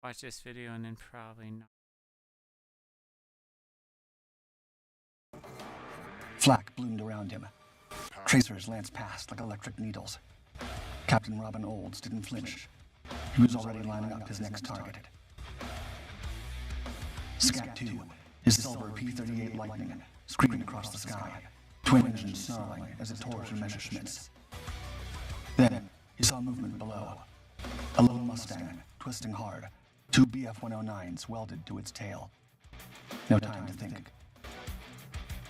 Watch this video and then probably not. Flak bloomed around him. Tracers lanced past like electric needles. Captain Robin Olds didn't flinch. He was already lining up his next target. Scat-2, his silver P-38 Lightning, screamed across the sky, twin engines snarling as it tore through Messerschmitts. Then, he saw movement below. A little Mustang, twisting hard, 2 BF-109s welded to its tail. No time to think.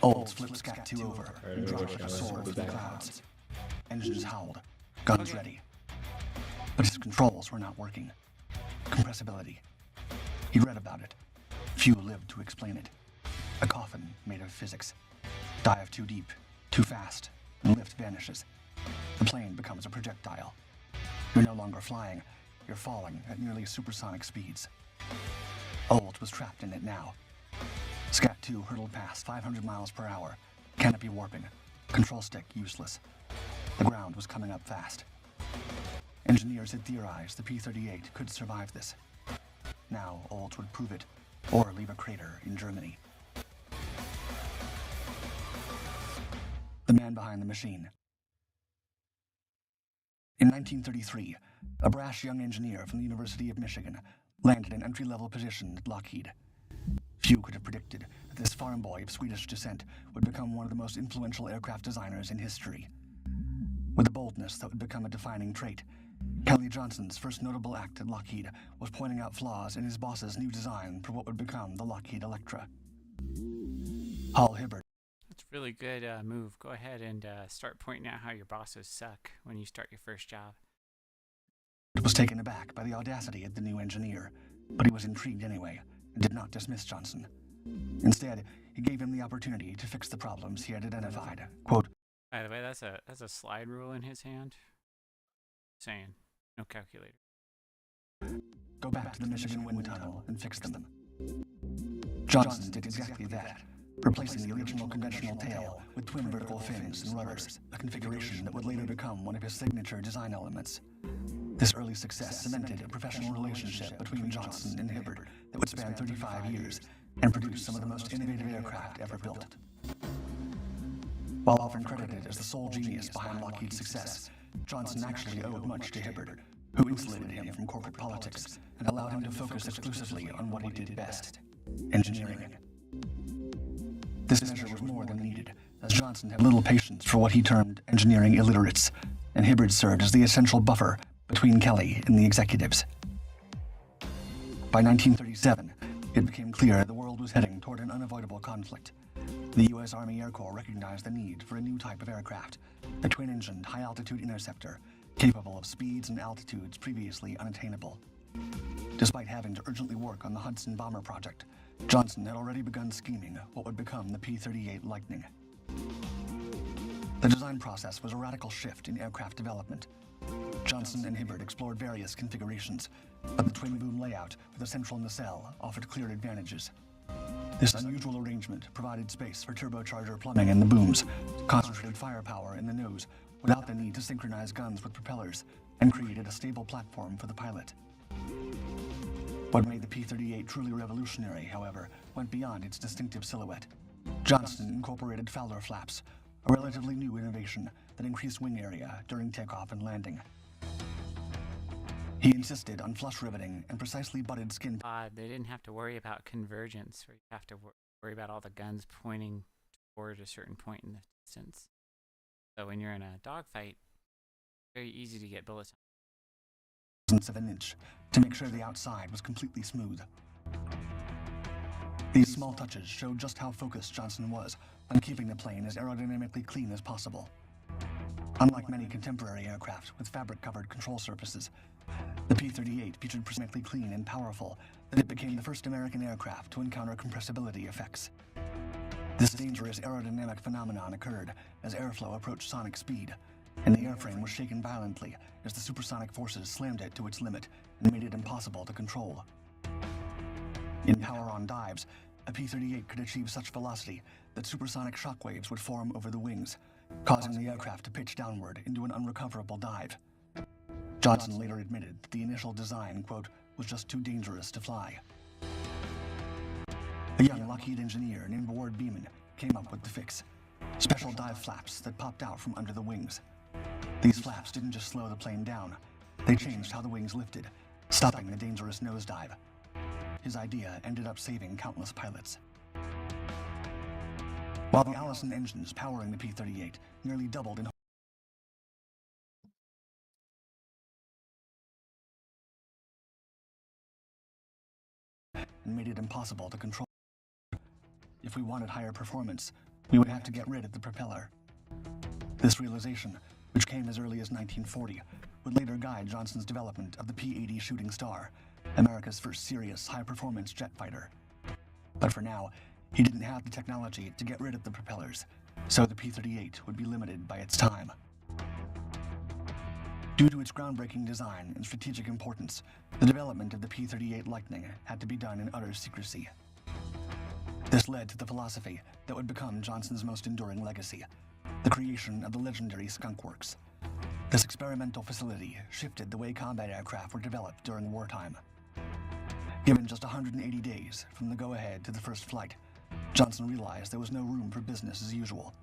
Olds flipped Scat-2 over and dropped a sword through the clouds. Engines howled, guns ready. But his controls were not working. Compressibility. He read about it. Few lived to explain it. A coffin made of physics. Dive too deep, too fast, and lift vanishes. The plane becomes a projectile. You're no longer flying, you're falling at nearly supersonic speeds. Olds was trapped in it now. Scat-2 hurtled past 500 miles per hour, canopy warping, control stick useless. The ground was coming up fast. Engineers had theorized the P-38 could survive this. Now Olds would prove it, or leave a crater in Germany. The man behind the machine. In 1933, a brash young engineer from the University of Michigan landed an entry-level position at Lockheed. Few could have predicted that this farm boy of Swedish descent would become one of the most influential aircraft designers in history. With a boldness that would become a defining trait, Kelly Johnson's first notable act at Lockheed was pointing out flaws in his boss's new design for what would become the Lockheed Electra. Hal Hibbert That's a really good move. Go ahead and start pointing out how your bosses suck when you start your first job. was taken aback by the audacity of the new engineer, but he was intrigued anyway and did not dismiss Johnson. Instead, he gave him the opportunity to fix the problems he had identified. Quote, By the way, that's a slide rule in his hand. Saying, no calculator. go back to the Michigan wind tunnel and fix them. Johnson did exactly that, replacing the original conventional tail with twin vertical fins and rudders, a configuration that would later become one of his signature design elements. This early success cemented a professional relationship between Johnson and Hibbert that would span 35 years and produce some of the most innovative aircraft ever built. While often credited as the sole genius behind Lockheed's success, Johnson actually owed much to Hibbert, who insulated him from corporate politics and allowed him to focus exclusively on what he did best: engineering. This measure was more than needed, as Johnson had little patience for what he termed engineering illiterates, and Hibbert served as the essential buffer between Kelly and the executives. By 1937, it became clear the world was heading toward an unavoidable conflict. The U.S. Army Air Corps recognized the need for a new type of aircraft, a twin-engined, high-altitude interceptor, capable of speeds and altitudes previously unattainable. Despite having to urgently work on the Hudson Bomber project, Johnson had already begun scheming what would become the P-38 Lightning. The design process was a radical shift in aircraft development. Johnson and Hibbert explored various configurations, but the twin-boom layout with a central nacelle offered clear advantages. This unusual arrangement provided space for turbocharger plumbing in the booms, concentrated firepower in the nose without the need to synchronize guns with propellers, and created a stable platform for the pilot. What made the P-38 truly revolutionary, however, went beyond its distinctive silhouette. Johnson incorporated Fowler flaps, a relatively new innovation that increased wing area during takeoff and landing. He insisted on flush riveting and precisely butted skin. They didn't have to worry about convergence, where you have to worry about all the guns pointing toward a certain point in the distance. So when you're in a dogfight, very easy to get bullets. Of an inch to make sure the outside was completely smooth. These small touches showed just how focused Johnson was on keeping the plane as aerodynamically clean as possible. Unlike many contemporary aircraft with fabric-covered control surfaces, the P-38 featured precisely clean and powerful that it became the first American aircraft to encounter compressibility effects. This dangerous aerodynamic phenomenon occurred as airflow approached sonic speed, and the airframe was shaken violently as the supersonic forces slammed it to its limit and made it impossible to control. In power-on dives, a P-38 could achieve such velocity that supersonic shockwaves would form over the wings, causing the aircraft to pitch downward into an unrecoverable dive. Johnson later admitted that the initial design, quote, was just too dangerous to fly. A young Lockheed engineer named Ward Beeman came up with the fix: special dive flaps that popped out from under the wings. These flaps didn't just slow the plane down, they changed how the wings lifted, stopping the dangerous nosedive. His idea ended up saving countless pilots. While the Allison engines powering the P-38 nearly doubled in and made it impossible to control. If we wanted higher performance, we would have to get rid of the propeller. This realization, which came as early as 1940, would later guide Johnson's development of the P-80 Shooting Star, America's first serious high-performance jet fighter. But for now, he didn't have the technology to get rid of the propellers, so the P-38 would be limited by its time. Due to its groundbreaking design and strategic importance, the development of the P-38 Lightning had to be done in utter secrecy. This led to the philosophy that would become Johnson's most enduring legacy: the creation of the legendary Skunk Works. This experimental facility shifted the way combat aircraft were developed during wartime. Given just 180 days from the go-ahead to the first flight, Johnson realized there was no room for business as usual.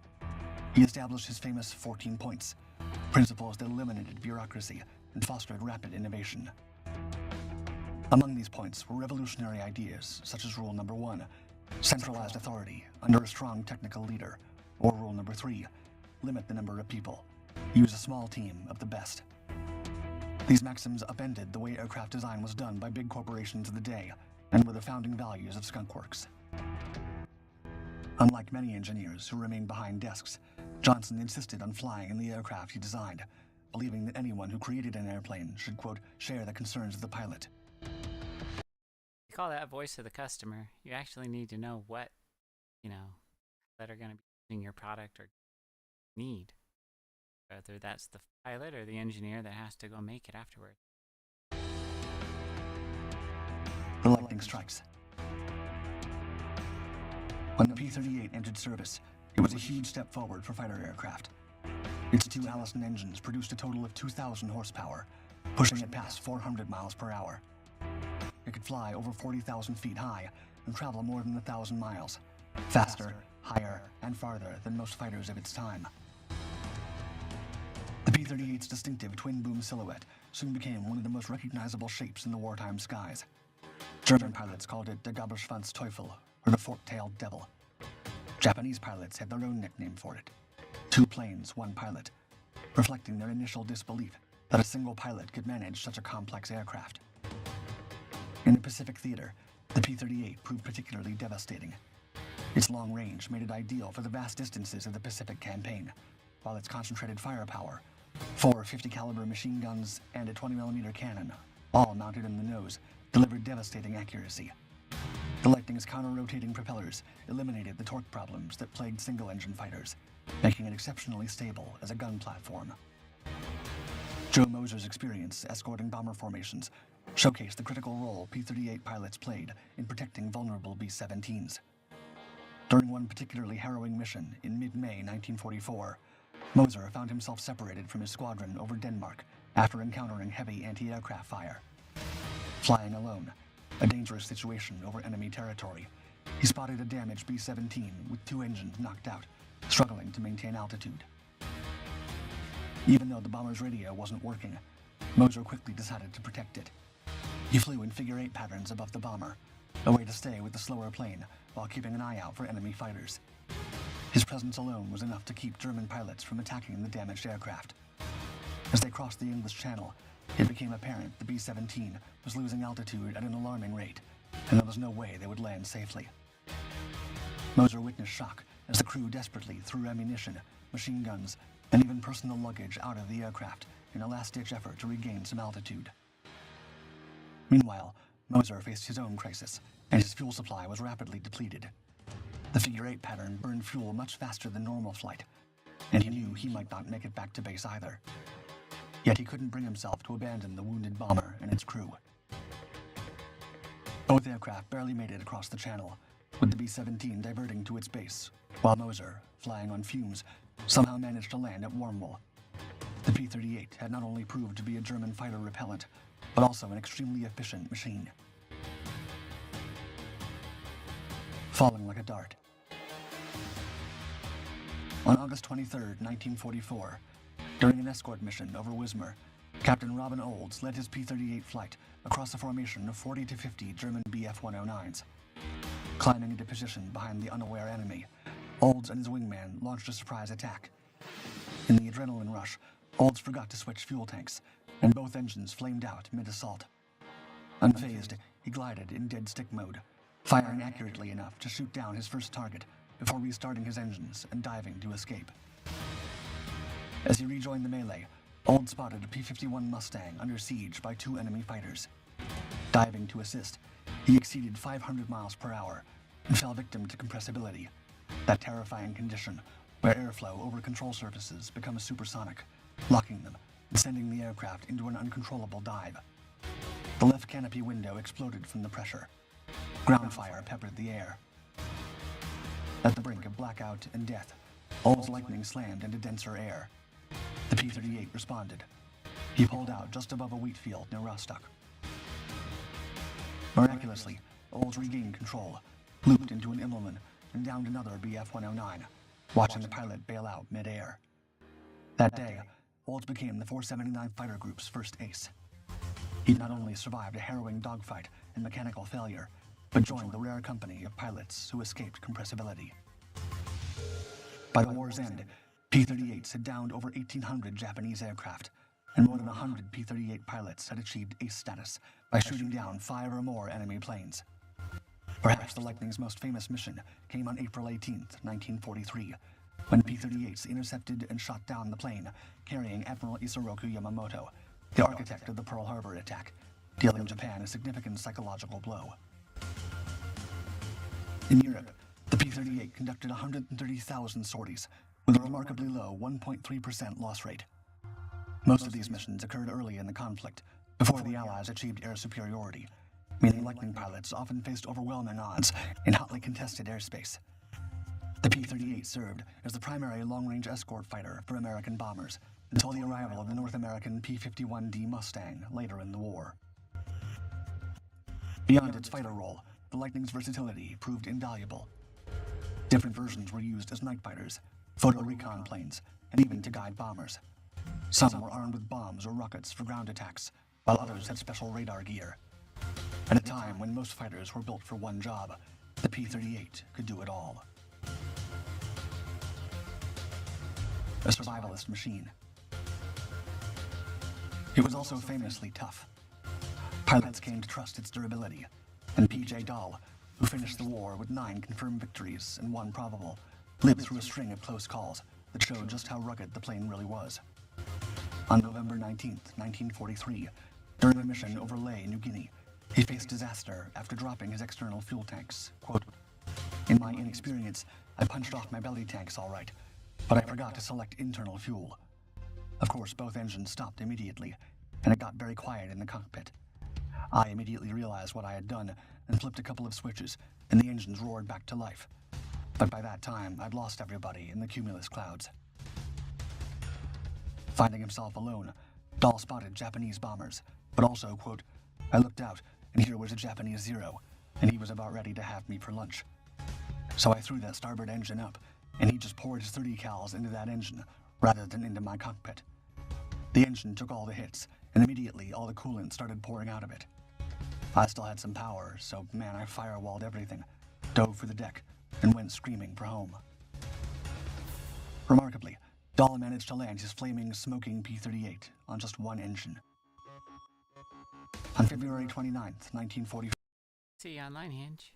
He established his famous 14 points, principles that eliminated bureaucracy and fostered rapid innovation. Among these points were revolutionary ideas such as Rule Number 1, centralized authority under a strong technical leader, or Rule Number 3, limit the number of people, use a small team of the best. These maxims upended the way aircraft design was done by big corporations of the day, and were the founding values of Skunk Works. Unlike many engineers who remained behind desks, Johnson insisted on flying in the aircraft he designed, believing that anyone who created an airplane should, quote, share the concerns of the pilot. You call that voice of the customer. You actually need to know what, that are going to be using your product or need. Whether that's the pilot or the engineer that has to go make it afterward. The lightning strikes. When the P-38 entered service, it was a huge step forward for fighter aircraft. Its two Allison engines produced a total of 2,000 horsepower, pushing it past 400 miles per hour. It could fly over 40,000 feet high and travel more than 1,000 miles, faster, higher, and farther than most fighters of its time. The P-38's distinctive twin-boom silhouette soon became one of the most recognizable shapes in the wartime skies. German pilots called it der Gabelschwanz Teufel, or the fork-tailed devil. Japanese pilots had their own nickname for it. 2 planes, 1 pilot, reflecting their initial disbelief that a single pilot could manage such a complex aircraft. In the Pacific theater, the P-38 proved particularly devastating. Its long range made it ideal for the vast distances of the Pacific campaign, while its concentrated firepower, 4 50-caliber machine guns and a 20mm cannon, all mounted in the nose, delivered devastating accuracy. The Lightning's counter-rotating propellers eliminated the torque problems that plagued single-engine fighters, making it exceptionally stable as a gun platform. Joe Moser's experience escorting bomber formations showcased the critical role P-38 pilots played in protecting vulnerable B-17s. During one particularly harrowing mission in mid-May 1944, Moser found himself separated from his squadron over Denmark after encountering heavy anti-aircraft fire. Flying alone, a dangerous situation over enemy territory, he spotted a damaged B-17 with 2 engines knocked out, struggling to maintain altitude. Even though the bomber's radio wasn't working, Moser quickly decided to protect it. He flew in figure-8 patterns above the bomber, a way to stay with the slower plane while keeping an eye out for enemy fighters. His presence alone was enough to keep German pilots from attacking the damaged aircraft. As they crossed the English Channel, it became apparent the B-17 was losing altitude at an alarming rate, and there was no way they would land safely. Moser witnessed shock as the crew desperately threw ammunition, machine guns, and even personal luggage out of the aircraft in a last-ditch effort to regain some altitude. Meanwhile, Moser faced his own crisis, and his fuel supply was rapidly depleted. The figure-8 pattern burned fuel much faster than normal flight, and he knew he might not make it back to base either. Yet he couldn't bring himself to abandon the wounded bomber and its crew. Both aircraft barely made it across the channel, with the B-17 diverting to its base, while Moser, flying on fumes, somehow managed to land at Wormwood. The P-38 had not only proved to be a German fighter repellent, but also an extremely efficient machine. Falling like a dart. On August 23, 1944, during an escort mission over Wismar, Captain Robin Olds led his P-38 flight across a formation of 40 to 50 German Bf-109s. Climbing into position behind the unaware enemy, Olds and his wingman launched a surprise attack. In the adrenaline rush, Olds forgot to switch fuel tanks, and both engines flamed out mid-assault. Unfazed, he glided in dead-stick mode, firing accurately enough to shoot down his first target before restarting his engines and diving to escape. As he rejoined the melee, Olds spotted a P-51 Mustang under siege by 2 enemy fighters. Diving to assist, he exceeded 500 miles per hour and fell victim to compressibility, that terrifying condition where airflow over control surfaces becomes supersonic, locking them and sending the aircraft into an uncontrollable dive. The left canopy window exploded from the pressure. Ground fire peppered the air. At the brink of blackout and death, Olds' Lightning slammed into denser air. The P-38 responded. He pulled out just above a wheat field near Rostock. Miraculously, Olds regained control, looped into an Immelmann, and downed another Bf-109, watching the pilot bail out mid-air. That day, Olds became the 479 Fighter Group's first ace. He not only survived a harrowing dogfight and mechanical failure, but joined the rare company of pilots who escaped compressibility. By the war's end, P-38s had downed over 1,800 Japanese aircraft, and more than 100 P-38 pilots had achieved ace status by shooting down 5 or more enemy planes. Perhaps the Lightning's most famous mission came on April 18, 1943, when P-38s intercepted and shot down the plane carrying Admiral Isoroku Yamamoto, the architect of the Pearl Harbor attack, dealing Japan a significant psychological blow. In Europe, the P-38 conducted 130,000 sorties, with a remarkably low 1.3% loss rate. Most of these missions occurred early in the conflict, before the Allies achieved air superiority, meaning Lightning pilots often faced overwhelming odds in hotly contested airspace. The P-38 served as the primary long-range escort fighter for American bombers until the arrival of the North American P-51D Mustang later in the war. Beyond its fighter role, the Lightning's versatility proved invaluable. Different versions were used as night fighters, photo recon planes, and even to guide bombers. Some were armed with bombs or rockets for ground attacks, while others had special radar gear. At a time when most fighters were built for one job, the P-38 could do it all. A survivalist machine. It was also famously tough. Pilots came to trust its durability, and P.J. Dahl, who finished the war with 9 confirmed victories and 1 probable, lived through a string of close calls that showed just how rugged the plane really was. On November 19, 1943, during a mission over Lae, New Guinea, he faced disaster after dropping his external fuel tanks. Quote, "In my inexperience, I punched off my belly tanks all right, but I forgot to select internal fuel. Of course, both engines stopped immediately, and it got very quiet in the cockpit. I immediately realized what I had done and flipped a couple of switches, and the engines roared back to life. But by that time, I'd lost everybody in the cumulus clouds." Finding himself alone, Dahl spotted Japanese bombers, but also, quote, "I looked out, and here was a Japanese Zero, and he was about ready to have me for lunch. So I threw that starboard engine up, and he just poured his 30 cals into that engine, rather than into my cockpit. The engine took all the hits, and immediately all the coolant started pouring out of it. I still had some power, so man, I firewalled everything, dove for the deck, and went screaming for home." Remarkably, Dahl managed to land his flaming, smoking P-38 on just one engine. On February 29, 1944, See you online, Hinge.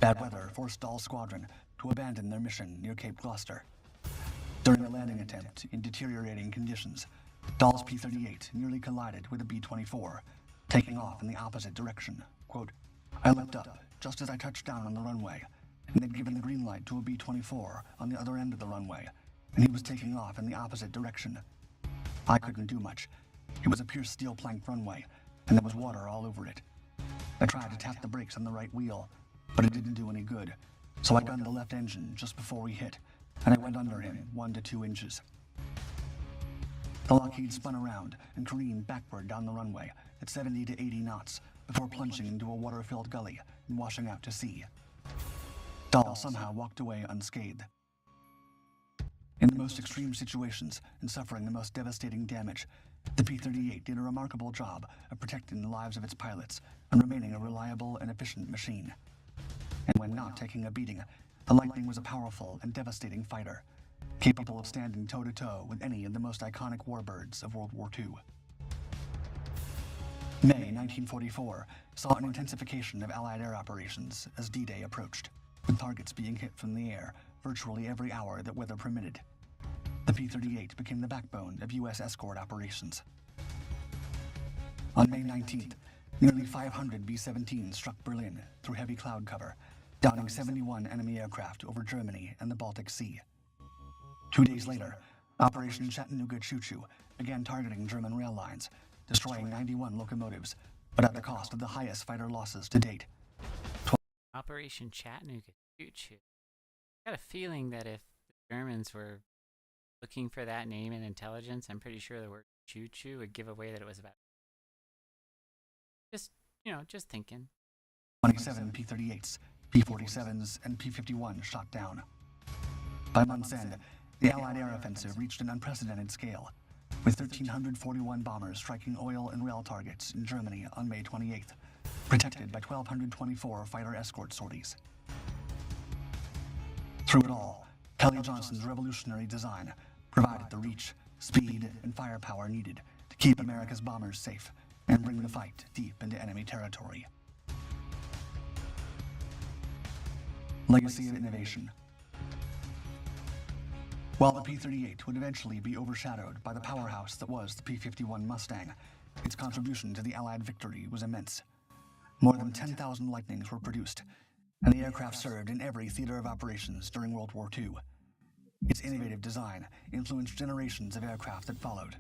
bad weather forced Dahl's squadron to abandon their mission near Cape Gloucester. During a landing attempt in deteriorating conditions, Dahl's P-38 nearly collided with a B-24, taking off in the opposite direction. Quote, "I looked up just as I touched down on the runway, and they'd given the green light to a B-24 on the other end of the runway, and he was taking off in the opposite direction. I couldn't do much. It was a pure steel plank runway, and there was water all over it. I tried to tap the brakes on the right wheel, but it didn't do any good, so I gunned the left engine just before we hit, and I went under him 1 to 2 inches. The Lockheed spun around and careened backward down the runway at 70 to 80 knots before plunging into a water-filled gully and washing out to sea. Dahl somehow walked away unscathed. In the most extreme situations and suffering the most devastating damage, the P-38 did a remarkable job of protecting the lives of its pilots and remaining a reliable and efficient machine. And when not taking a beating, the Lightning was a powerful and devastating fighter, capable of standing toe-to-toe with any of the most iconic warbirds of World War II. May 1944 saw an intensification of Allied air operations as D-Day approached, with targets being hit from the air virtually every hour that weather permitted. The P-38 became the backbone of U.S. escort operations. On May 19th, nearly 500 B-17s struck Berlin through heavy cloud cover, downing 71 enemy aircraft over Germany and the Baltic Sea. 2 days later, Operation Chattanooga Choo-Choo began targeting German rail lines, destroying 91 locomotives, but at the cost of the highest fighter losses to date. Operation Chattanooga Choo-Choo. I got a feeling that if the Germans were looking for that name in intelligence, I'm pretty sure the word choo-choo would give away that it was about... Just thinking. 27 P-38s, P-47s, and P-51 shot down. By month's end, the Allied air offensive reached an unprecedented scale, with 1,341 bombers striking oil and rail targets in Germany on May 28th, protected by 1,224 fighter escort sorties. Through it all, Kelly Johnson's revolutionary design provided the reach, speed, and firepower needed to keep America's bombers safe and bring the fight deep into enemy territory. Legacy of Innovation. While the P-38 would eventually be overshadowed by the powerhouse that was the P-51 Mustang, its contribution to the Allied victory was immense. More than 10,000 Lightnings were produced, and the aircraft served in every theater of operations during World War II. Its innovative design influenced generations of aircraft that followed.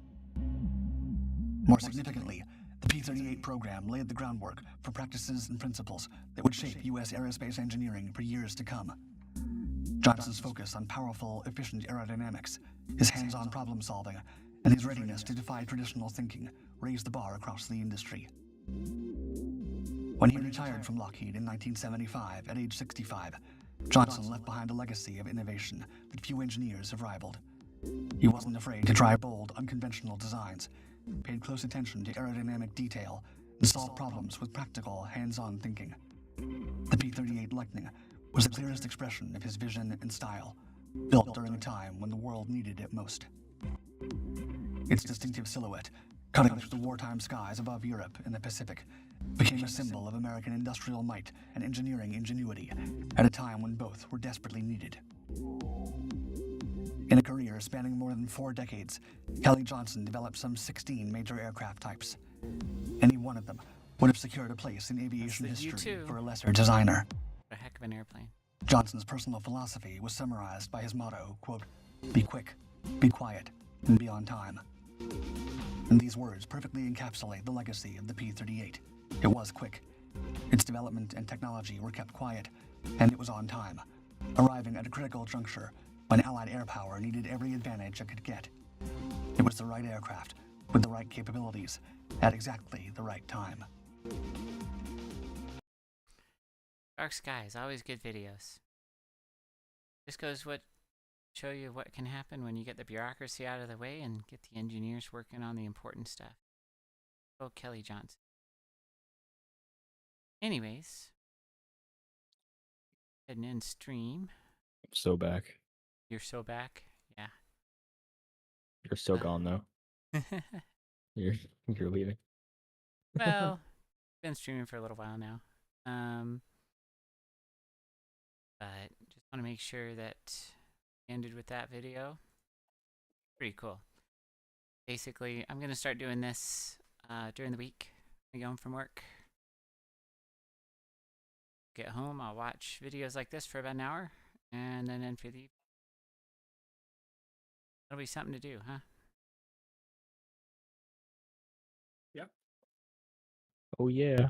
More significantly, the P-38 program laid the groundwork for practices and principles that would shape U.S. aerospace engineering for years to come. Johnson's focus on powerful, efficient aerodynamics, his hands-on problem-solving, and his readiness to defy traditional thinking raised the bar across the industry. When he retired from Lockheed in 1975 at age 65, Johnson left behind a legacy of innovation that few engineers have rivaled. He wasn't afraid to try bold, unconventional designs, paid close attention to aerodynamic detail, and solved problems with practical, hands-on thinking. The P-38 Lightning was the clearest expression of his vision and style, built during a time when the world needed it most. Its distinctive silhouette, cutting through the wartime skies above Europe and the Pacific, became a symbol of American industrial might and engineering ingenuity at a time when both were desperately needed. In a career spanning more than 4 decades, Kelly Johnson developed some 16 major aircraft types. Any one of them would have secured a place in aviation history for a lesser designer. A heck of an airplane. Johnson's personal philosophy was summarized by his motto, quote, "Be quick, be quiet, and be on time." And these words perfectly encapsulate the legacy of the P-38. It was quick. Its development and technology were kept quiet, and it was on time, arriving at a critical juncture when Allied air power needed every advantage it could get. It was the right aircraft, with the right capabilities, at exactly the right time. Dark skies, always good videos. This goes what show you what can happen when you get the bureaucracy out of the way and get the engineers working on the important stuff. Oh, Kelly Johnson. Anyways, heading in stream. I'm so back. You're so back? Yeah. You're so gone though. You're leaving. Well, been streaming for a little while now. But just want to make sure that we ended with that video. Pretty cool. Basically, I'm going to start doing this during the week. I get home from work. Get home, I'll watch videos like this for about an hour, and then end for the evening. That'll be something to do, huh? Oh yeah.